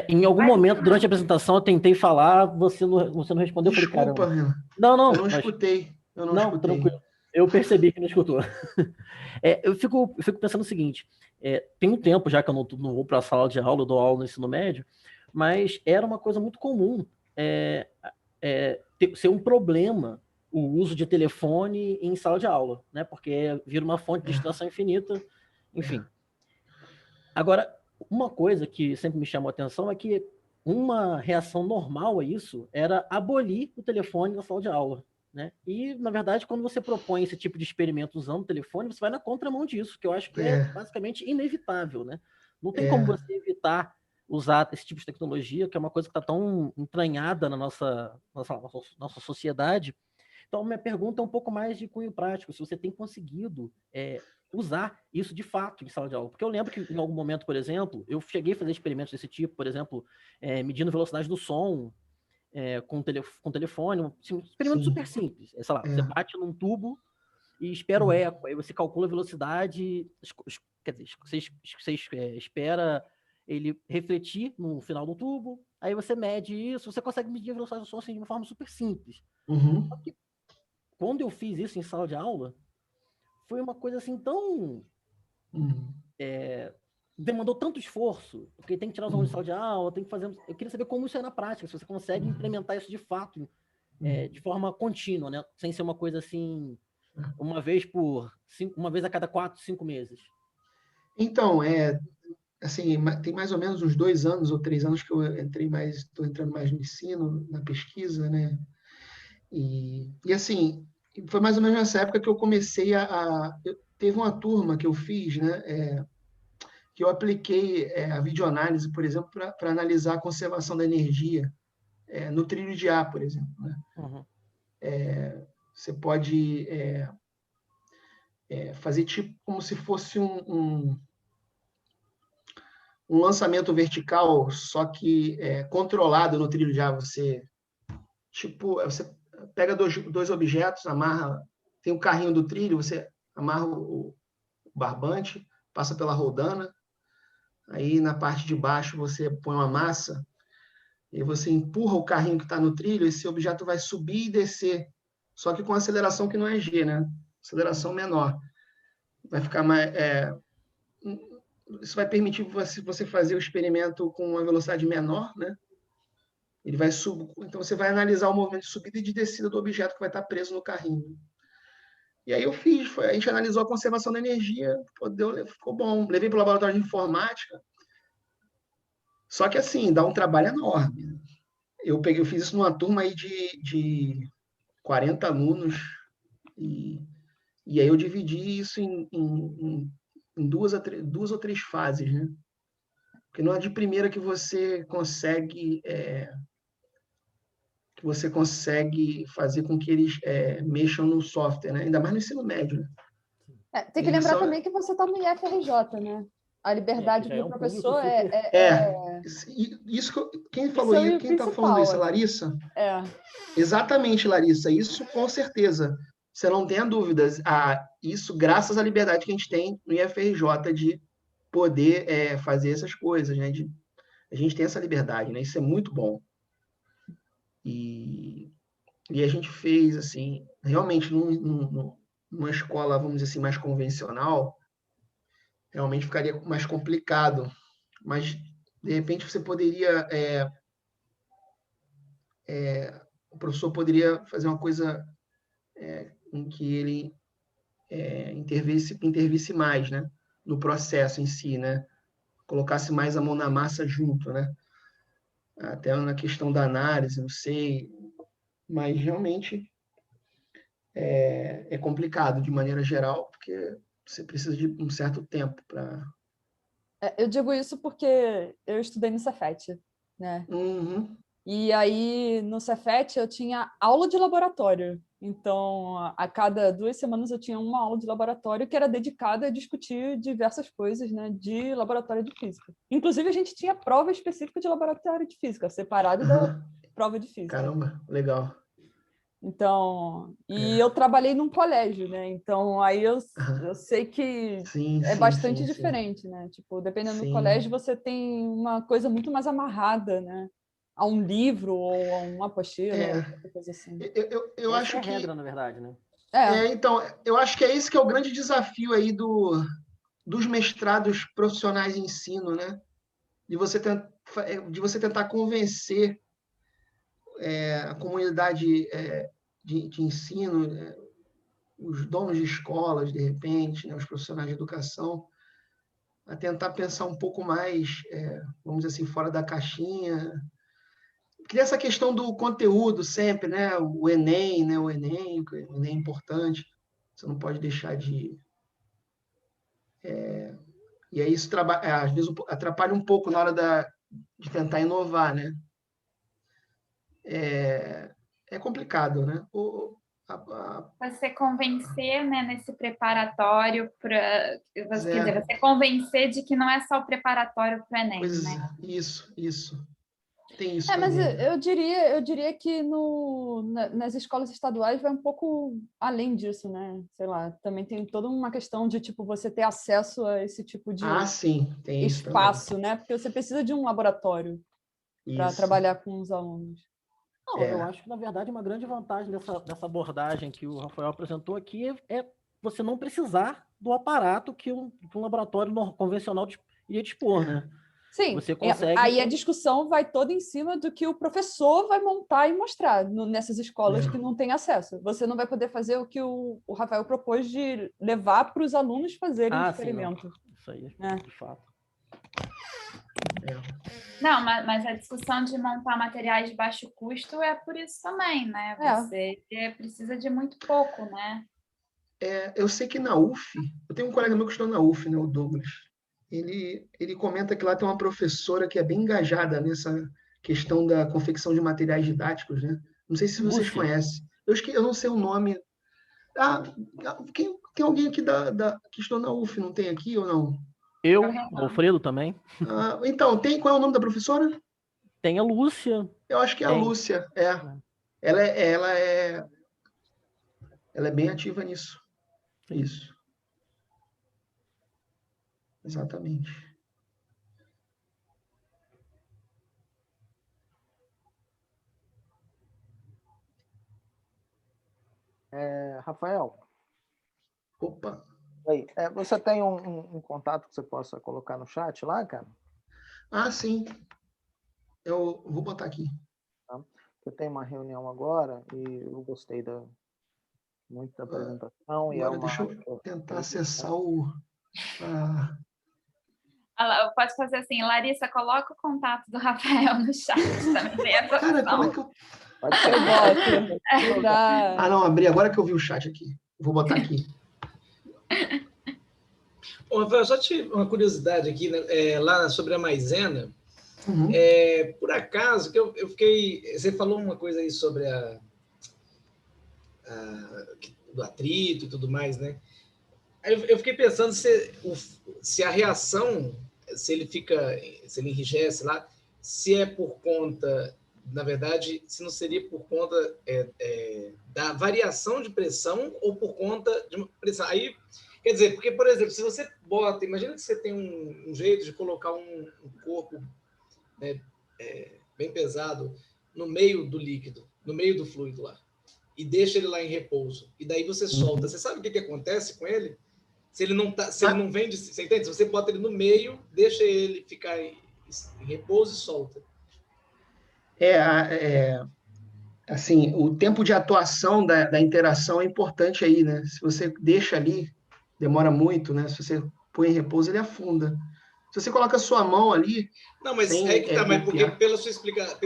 Em algum momento, durante a apresentação, eu tentei falar, você não respondeu. Desculpa, eu falei, Renan. Não. Eu não escutei. Eu não escutei. Tranquilo. Eu percebi que não escutou. Eu fico pensando o seguinte, tem um tempo já que eu não vou para a sala de aula, eu dou aula no ensino médio, mas era uma coisa muito comum ser um problema o uso de telefone em sala de aula, né? Porque vira uma fonte de distração infinita, enfim. Agora, uma coisa que sempre me chamou a atenção é que uma reação normal a isso era abolir o telefone na sala de aula, né? E, na verdade, quando você propõe esse tipo de experimento usando o telefone, você vai na contramão disso, que eu acho que é basicamente inevitável, né? Não tem como você evitar usar esse tipo de tecnologia, que é uma coisa que está tão entranhada na nossa sociedade. Então, minha pergunta é um pouco mais de cunho prático, se você tem conseguido usar isso de fato em sala de aula. Porque eu lembro que em algum momento, por exemplo, eu cheguei a fazer experimentos desse tipo, por exemplo, medindo a velocidade do som com telefone, um experimento super simples. Sei lá, você bate num tubo e espera o eco, aí você calcula a velocidade, quer dizer, você espera ele refletir no final do tubo, aí você mede isso, você consegue medir a velocidade do som assim, de uma forma super simples. Só que quando eu fiz isso em sala de aula, foi uma coisa assim tão... demandou tanto esforço, porque tem que tirar os alunos de sala de aula, tem que fazer... Eu queria saber como isso é na prática, se você consegue implementar isso de fato, de forma contínua, né? Sem ser uma coisa assim, uma vez a cada 4, 5 meses. Então, assim, tem mais ou menos uns 2 anos ou 3 anos que eu estou entrando mais no ensino, na pesquisa, né? E assim, foi mais ou menos nessa época que eu comecei teve uma turma que eu fiz, né? Que eu apliquei a videoanálise, por exemplo, para analisar a conservação da energia no trilho de ar, por exemplo, né? Você pode fazer tipo como se fosse um lançamento vertical, só que controlado no trilho de ar. Você pega dois objetos, amarra, tem o carrinho do trilho, você amarra o barbante, passa pela rodana, aí na parte de baixo você põe uma massa, e você empurra o carrinho que está no trilho, esse objeto vai subir e descer, só que com aceleração que não é G, né? Aceleração menor. Vai ficar mais... isso vai permitir você fazer o experimento com uma velocidade menor, né? Ele vai então você vai analisar o movimento de subida e de descida do objeto que vai estar preso no carrinho. E aí a gente analisou a conservação da energia, ficou bom. Levei para o laboratório de informática. Só que assim, dá um trabalho enorme. Eu fiz isso numa turma aí de 40 alunos e aí eu dividi isso em 2 ou 3 fases, né? Porque não é de primeira que você consegue fazer com que eles mexam no software, né? Ainda mais no ensino médio, né? Tem que lembrar também que você está no IFRJ, né? A liberdade do professor Isso quem falou isso? Quem está falando isso? A Larissa? Exatamente, Larissa. Isso com certeza. Você não tenha dúvidas. Isso graças à liberdade que a gente tem no IFRJ de poder fazer essas coisas, né? A gente tem essa liberdade, né? Isso é muito bom. E a gente fez, assim, realmente numa escola, vamos dizer assim, mais convencional, realmente ficaria mais complicado. Mas, de repente, você poderia... o professor poderia fazer uma coisa em que ele intervisse mais, né? No processo em si, né? Colocasse mais a mão na massa junto, né? Até na questão da análise, não sei, mas realmente é complicado de maneira geral, porque você precisa de um certo tempo para... Eu digo isso porque eu estudei no Cefet, né? E aí, no Cefet, eu tinha aula de laboratório. Então, a cada 2 semanas eu tinha uma aula de laboratório que era dedicada a discutir diversas coisas, né, de laboratório de física. Inclusive, a gente tinha prova específica de laboratório de física, separada da prova de física. Caramba, legal. Então, eu trabalhei num colégio, né? Então, aí eu sei que é bastante diferente, né? Tipo, dependendo do colégio, você tem uma coisa muito mais amarrada, né? A um livro ou a uma apostila, qualquer coisa assim. Eu acho que... é a regra, na verdade, né? Então, eu acho que é esse que é o grande desafio aí dos mestrados profissionais em ensino, né? De você tentar convencer a comunidade de ensino, os donos de escolas, de repente, né, os profissionais de educação, a tentar pensar um pouco mais, vamos dizer assim, fora da caixinha. Porque essa questão do conteúdo sempre, né? O Enem, né? O Enem é importante, você não pode deixar de... E aí isso, às vezes, atrapalha um pouco na hora de tentar inovar, né? É complicado, né? Você convencer, né, nesse preparatório para... Quer dizer, você convencer de que não é só o preparatório para o Enem, né? Isso. Tem isso mas também, né? eu diria que nas escolas estaduais vai um pouco além disso, né? Sei lá, também tem toda uma questão de, tipo, você ter acesso a esse tipo de tem espaço, né? Porque você precisa de um laboratório para trabalhar com os alunos. Não, eu acho que, na verdade, uma grande vantagem dessa abordagem que o Rafael apresentou aqui é você não precisar do aparato que um laboratório convencional iria dispor, né? Sim, você consegue... aí a discussão vai toda em cima do que o professor vai montar e mostrar nessas escolas que não têm acesso. Você não vai poder fazer o que o Rafael propôs de levar para os alunos fazerem o experimento. Sim, isso aí, de fato. Não, mas a discussão de montar materiais de baixo custo é por isso também, né? Você precisa de muito pouco, né? Eu sei que na UF, eu tenho um colega meu que estudou na UF, né, o Douglas. Ele comenta que lá tem uma professora que é bem engajada nessa questão da confecção de materiais didáticos, né? Não sei se vocês conhecem. Eu não sei o nome. Tem alguém aqui que estudou na UF, não tem aqui ou não? O Alfredo também. Então, qual é o nome da professora? Tem a Lúcia. Eu acho que é a Lúcia, Ela é bem ativa nisso. Isso. Exatamente. Rafael. Opa. Aí, você tem um contato que você possa colocar no chat lá, cara? Sim. Eu vou botar aqui. Eu tenho uma reunião agora e eu gostei muito da apresentação. Agora deixa eu tentar acessar Pode fazer assim, Larissa, coloca o contato do Rafael no chat também. Cara, como é que eu... Pode ser. Não, abri agora que eu vi o chat aqui. Vou botar aqui. Bom, Rafael, só uma curiosidade aqui, né? Lá sobre a maisena. Por acaso, que eu fiquei... Você falou uma coisa aí sobre do atrito e tudo mais, né? Aí eu fiquei pensando se a reação, se ele enrijece lá, se é por conta, na verdade, se não seria por conta da variação de pressão ou por conta de uma pressão. Aí, quer dizer, porque, por exemplo, se você imagina que você tem um jeito de colocar um corpo, né, bem pesado no meio do líquido, no meio do fluido lá, e deixa ele lá em repouso, e daí você solta. Você sabe o que acontece com ele? Se ele não vem de... Você entende? Se você bota ele no meio, deixa ele ficar em repouso e solta. Assim, o tempo de atuação da interação é importante aí, né? Se você deixa ali, demora muito, né? Se você põe em repouso, ele afunda. Se você coloca a sua mão ali... Não, mas é que tá, mas porque pelo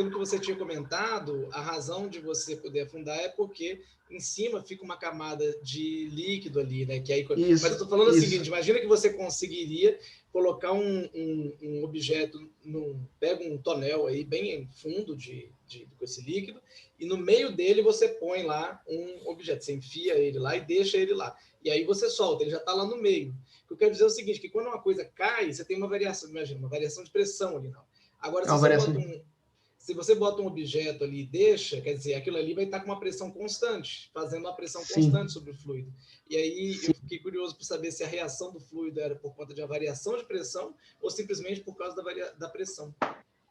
que você tinha comentado, a razão de você poder afundar é porque em cima fica uma camada de líquido ali, né? Que aí, mas eu estou falando o seguinte, imagina que você conseguiria colocar um objeto, pega um tonel aí bem fundo com esse líquido, e no meio dele você põe lá um objeto, você enfia ele lá e deixa ele lá. E aí você solta, ele já está lá no meio. O que eu quero dizer é o seguinte, que quando uma coisa cai, você tem uma variação, imagina, uma variação de pressão ali, não. Agora, se você bota um objeto ali e deixa, quer dizer, aquilo ali vai estar com uma pressão constante, fazendo uma pressão constante sobre o fluido. E aí eu fiquei curioso para saber se a reação do fluido era por conta de uma variação de pressão ou simplesmente por causa da pressão.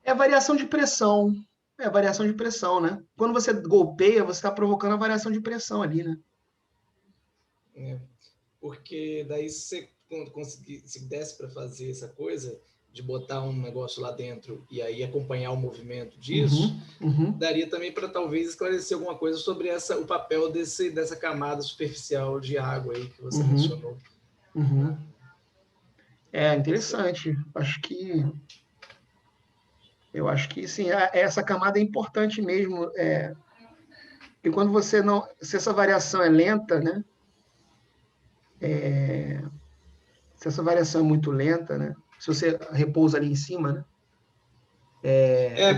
É variação de pressão. É variação de pressão, né? Quando você golpeia, você está provocando a variação de pressão ali, né? Porque daí se desse para fazer essa coisa de botar um negócio lá dentro e aí acompanhar o movimento disso, daria também para talvez esclarecer alguma coisa sobre o papel dessa camada superficial de água aí que você mencionou. É interessante. Eu acho que sim, essa camada é importante mesmo. E quando você não, se essa variação é lenta, né? Se essa variação é muito lenta, né? Se você repousa ali em cima, né?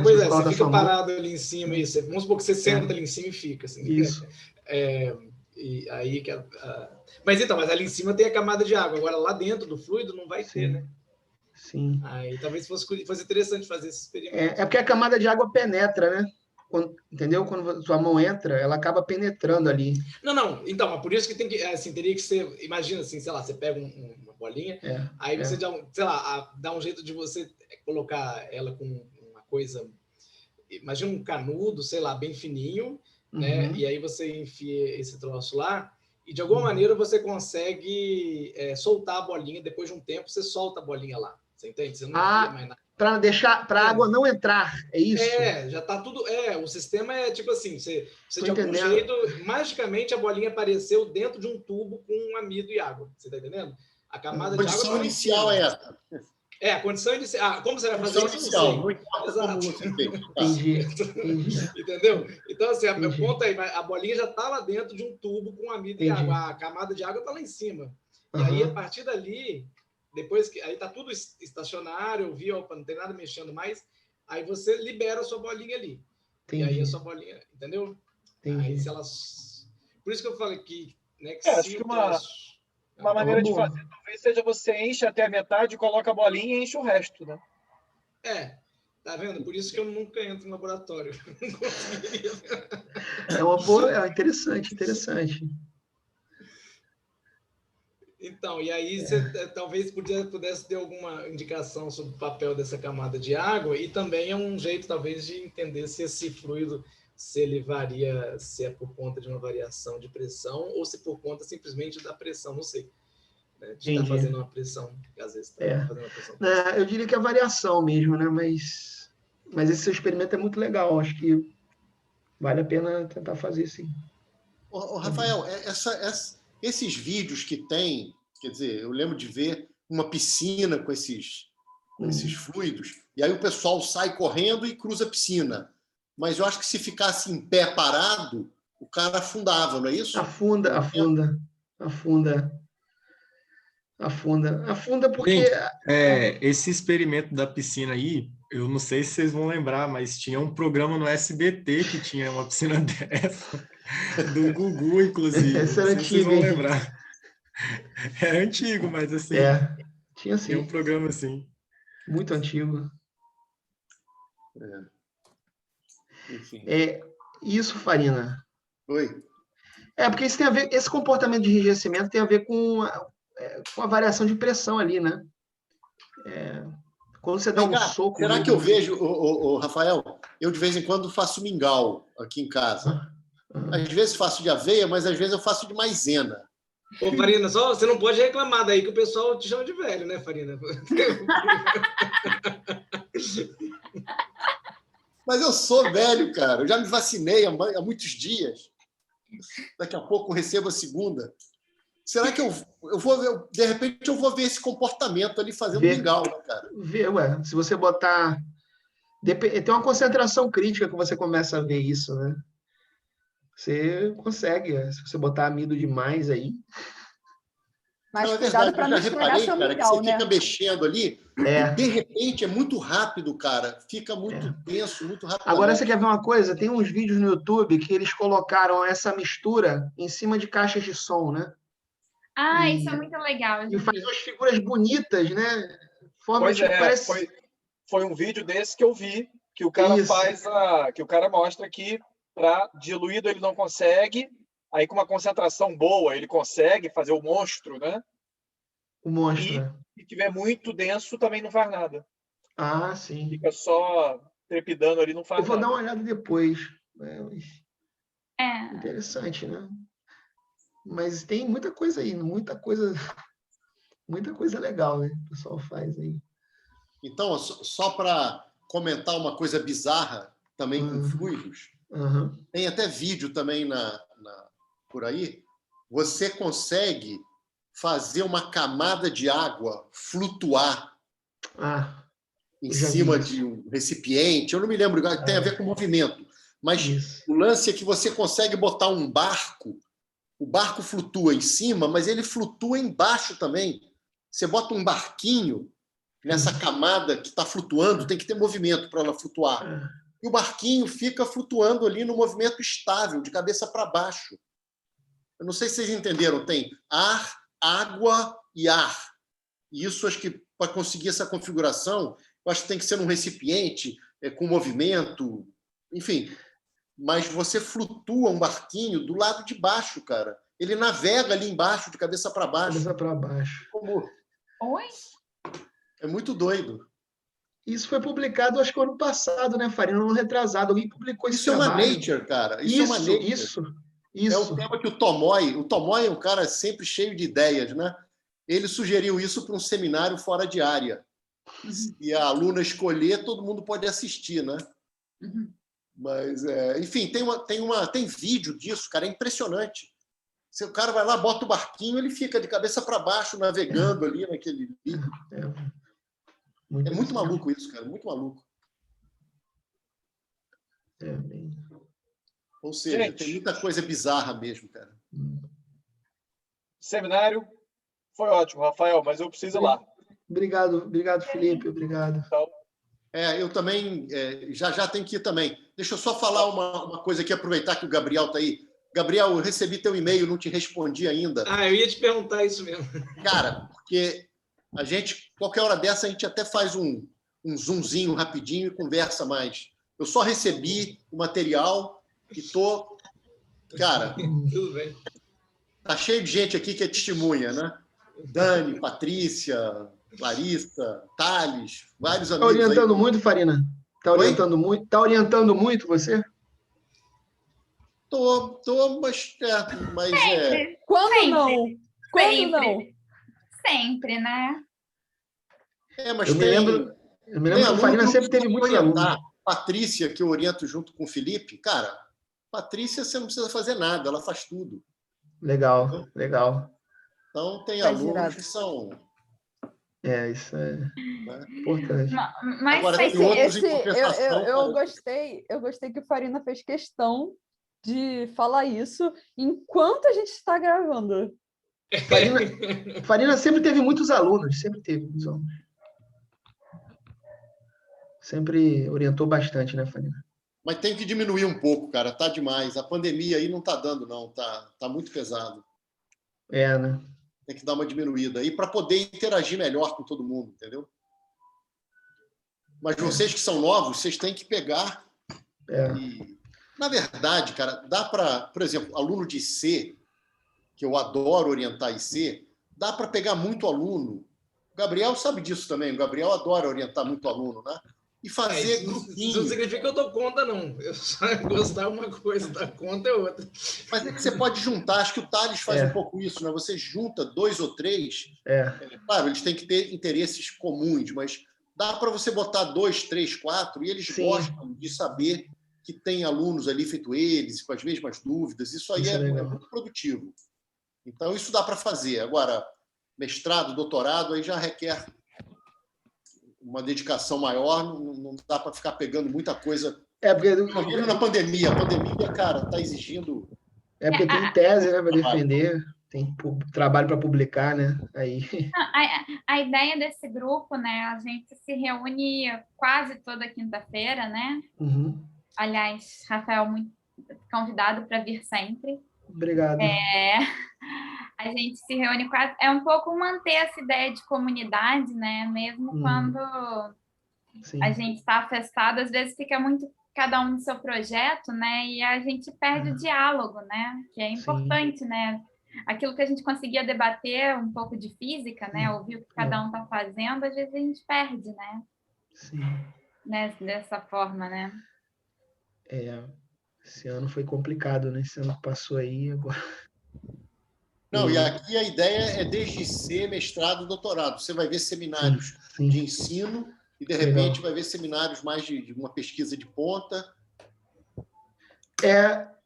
Você fica parado ali em cima, isso. Vamos supor que você senta ali em cima e fica. Assim, isso. E aí mas ali em cima tem a camada de água. Agora lá dentro do fluido não vai ter, né? Sim. Aí talvez fosse interessante fazer esse experimento. É porque a camada de água penetra, né? Entendeu? Quando a sua mão entra, ela acaba penetrando ali. Não. Então, mas por isso que tem que, assim, teria que ser, imagina assim, sei lá, você pega uma bolinha, aí você dá um jeito de você colocar ela com uma coisa, imagina um canudo, sei lá, bem fininho, né? E aí você enfia esse troço lá e de alguma maneira você consegue soltar a bolinha, depois de um tempo você solta a bolinha lá, você entende? Você não enfia mais nada. Para a água não entrar, é isso? Já tá tudo. O sistema é tipo assim: você de algum jeito, magicamente a bolinha apareceu dentro de um tubo com amido e água. Você tá entendendo? A camada de água. A condição inicial é essa. A condição inicial. Como você vai fazer isso? Inicial, não importa como você fez. Entendi. Entendeu? Então, assim, a ponta aí, a bolinha já tá lá dentro de um tubo com amido e água. A camada de água tá lá em cima. E aí, a partir dali. Depois que aí tá tudo estacionário, não tem nada mexendo mais, aí você libera a sua bolinha ali. Entendi. E aí a sua bolinha, entendeu? Entendi. Aí se elas... Por isso que eu falei que, né, que acho que uma maneira de fazer talvez seja você enche até a metade, coloca a bolinha e enche o resto, né? Tá vendo? Por isso que eu nunca entro no laboratório. É uma boa, interessante. Então, e aí você talvez pudesse ter alguma indicação sobre o papel dessa camada de água e também é um jeito, talvez, de entender se esse fluido, se ele varia, se é por conta de uma variação de pressão ou se por conta simplesmente da pressão, não sei. Né? De estar fazendo uma pressão, que às vezes está fazendo uma pressão. Eu diria que é variação mesmo, né? Mas esse seu experimento é muito legal, acho que vale a pena tentar fazer, sim. Rafael, esses vídeos que tem, quer dizer, eu lembro de ver uma piscina com esses fluidos, e aí o pessoal sai correndo e cruza a piscina. Mas eu acho que se ficasse em pé parado, o cara afundava, não é isso? Afunda porque... Gente, esse experimento da piscina aí, eu não sei se vocês vão lembrar, mas tinha um programa no SBT que tinha uma piscina dessa. Do Gugu, inclusive. Esse era antigo, vocês vão hein? lembrar. Era antigo, mas assim. Tinha sim. Tem um programa assim. Muito antigo. Enfim. Isso, Farina. Oi. Porque isso tem a ver, esse comportamento de enrijecimento tem a ver com a variação de pressão ali, né? Quando você dá um soco... Será que eu vejo, Rafael, eu de vez em quando faço mingau aqui em casa. Às vezes faço de aveia, mas às vezes eu faço de maisena. Ô, Farina, só você não pode reclamar daí que o pessoal te chama de velho, né, Farina? Mas eu sou velho, cara. Eu já me vacinei há muitos dias. Daqui a pouco eu recebo a segunda. será que eu vou ver, de repente eu vou ver esse comportamento ali fazendo mingau, né, cara? Ué, se você botar... Tem uma concentração crítica que você começa a ver isso, né? Você consegue, se você botar amido demais aí... Mas não, cuidado para não estragar seu cara, mingau, que você né? fica mexendo ali, e de repente é muito rápido, cara. Fica muito tenso, muito rápido. Agora você quer ver uma coisa? Tem uns vídeos no YouTube que eles colocaram essa mistura em cima de caixas de som, né? Isso é muito legal. E faz umas figuras bonitas, né? Pois parece... foi um vídeo desse que eu vi, que o cara que o cara mostra que para diluído ele não consegue, aí com uma concentração boa ele consegue fazer o monstro, né? O monstro. E se tiver muito denso também não faz nada. Ah, sim. Fica só trepidando ali, não faz nada. Eu vou dar uma olhada depois. Interessante, né? Mas tem muita coisa aí, muita coisa legal, né? O pessoal faz aí. Então, só para comentar uma coisa bizarra também com fluidos, tem até vídeo também por aí, você consegue fazer uma camada de água flutuar em cima de um recipiente. Eu não me lembro, tem a ver com movimento. Mas o lance é que você consegue botar um barco, o barco flutua em cima, mas ele flutua embaixo também. Você bota um barquinho nessa camada que está flutuando, tem que ter movimento para ela flutuar. E o barquinho fica flutuando ali no movimento estável, de cabeça para baixo. Eu não sei se vocês entenderam, tem ar, água e ar. E isso, acho que para conseguir essa configuração, eu acho que tem que ser num recipiente com movimento, enfim. Mas você flutua um barquinho do lado de baixo, cara. Ele navega ali embaixo, de cabeça para baixo. Cabeça para baixo. Oi? É muito doido. Isso foi publicado, acho que ano passado, né, Farina? Ano retrasado. Alguém publicou esse trabalho. Isso é uma Nature, cara. Isso é uma Nature. Isso. É um tema que o Tomoy é um cara sempre cheio de ideias, né? Ele sugeriu isso para um seminário fora de área. E a aluna escolher, todo mundo pode assistir, né? Mas, enfim, tem vídeo disso, cara, é impressionante. Se o cara vai lá, bota o barquinho, ele fica de cabeça para baixo, navegando ali naquele líquido. É muito maluco isso, cara, muito maluco. Ou seja, tem muita coisa bizarra mesmo, cara. Seminário foi ótimo, Rafael, mas eu preciso ir lá. Obrigado, Felipe, obrigado. Então, eu também, já tenho que ir também. Deixa eu só falar uma coisa aqui, aproveitar que o Gabriel está aí. Gabriel, eu recebi teu e-mail, não te respondi ainda. Eu ia te perguntar isso mesmo. Cara, porque a gente, qualquer hora dessa, a gente até faz um zoomzinho rapidinho e conversa mais. Eu só recebi o material e tô... Cara, tudo bem. Tá cheio de gente aqui que é testemunha, né? Dani, Patrícia, Larissa, Thales, vários amigos. Está orientando aí. muito, Farina? Está orientando muito? Está orientando muito você? Tô, mas sempre. Quando sempre. não? Quando sempre. não? Sempre, né? Mas eu me lembro que a Farina sempre teve muitos alunos. Patrícia, que eu oriento junto com o Felipe, cara, Patrícia, você não precisa fazer nada, ela faz tudo. Legal, legal. Então, tem alunos que são... isso é importante. Mas agora, eu gostei que o Farina fez questão de falar isso enquanto a gente está gravando. Farina sempre teve muitos alunos, sempre orientou bastante, né, Farina? Mas tem que diminuir um pouco, cara. Tá demais. A pandemia aí não tá dando, não. Tá muito pesado. Né? Tem que dar uma diminuída aí para poder interagir melhor com todo mundo, entendeu? Mas vocês que são novos, vocês têm que pegar. Na verdade, cara, dá para, por exemplo, aluno de IC, que eu adoro orientar IC, dá para pegar muito aluno. O Gabriel sabe disso também. O Gabriel adora orientar muito aluno, né? E fazer grupinho. Isso não significa que eu dou conta, não. Eu só gostar uma coisa, dar conta é outra. Mas é que você pode juntar, acho que o Thales faz um pouco isso, né? Você junta 2 ou 3. Claro, eles têm que ter interesses comuns, mas dá para você botar 2, 3, 4, e eles gostam de saber que tem alunos ali feito eles, com as mesmas dúvidas. Isso aí é muito produtivo. Então, isso dá para fazer. Agora, mestrado, doutorado, aí já requer uma dedicação maior, não dá para ficar pegando muita coisa. Porque na pandemia. A pandemia, cara, está exigindo... porque tem tese, né, para defender, tem trabalho para publicar, né? Aí... A ideia desse grupo, né, a gente se reúne quase toda quinta-feira, né? Uhum. Aliás, Rafael, muito convidado para vir sempre. Obrigado. A gente se reúne quase... É um pouco manter essa ideia de comunidade, né? Mesmo quando a gente está afastado, às vezes fica muito cada um no seu projeto, né? E a gente perde o diálogo, né? Que é importante, né? Aquilo que a gente conseguia debater um pouco de física, né? Ouvir o que cada um está fazendo, às vezes a gente perde, né? Sim. Dessa forma, né? Esse ano foi complicado, né? Esse ano que passou aí, agora... Não, e aqui a ideia é desde ser mestrado e doutorado. Você vai ver seminários de ensino e, de repente, vai ver seminários mais de uma pesquisa de ponta.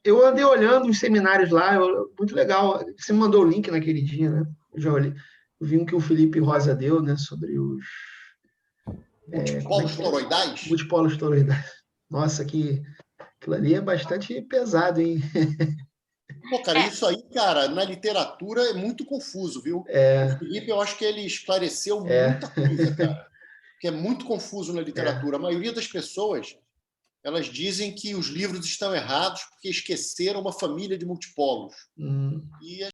Eu andei olhando os seminários lá, muito legal. Você me mandou o link naquele dia, né? Eu já olhei. Eu vi um que o Felipe Rosa deu, né? Sobre os... Multipolos toroidais? Multipolos toroidais. Nossa, aquilo ali é bastante pesado, hein? Pô, cara, isso aí, cara, na literatura é muito confuso, viu? O Felipe, eu acho que ele esclareceu muita coisa, cara. Que é muito confuso na literatura. A maioria das pessoas, elas dizem que os livros estão errados porque esqueceram uma família de multipolos. E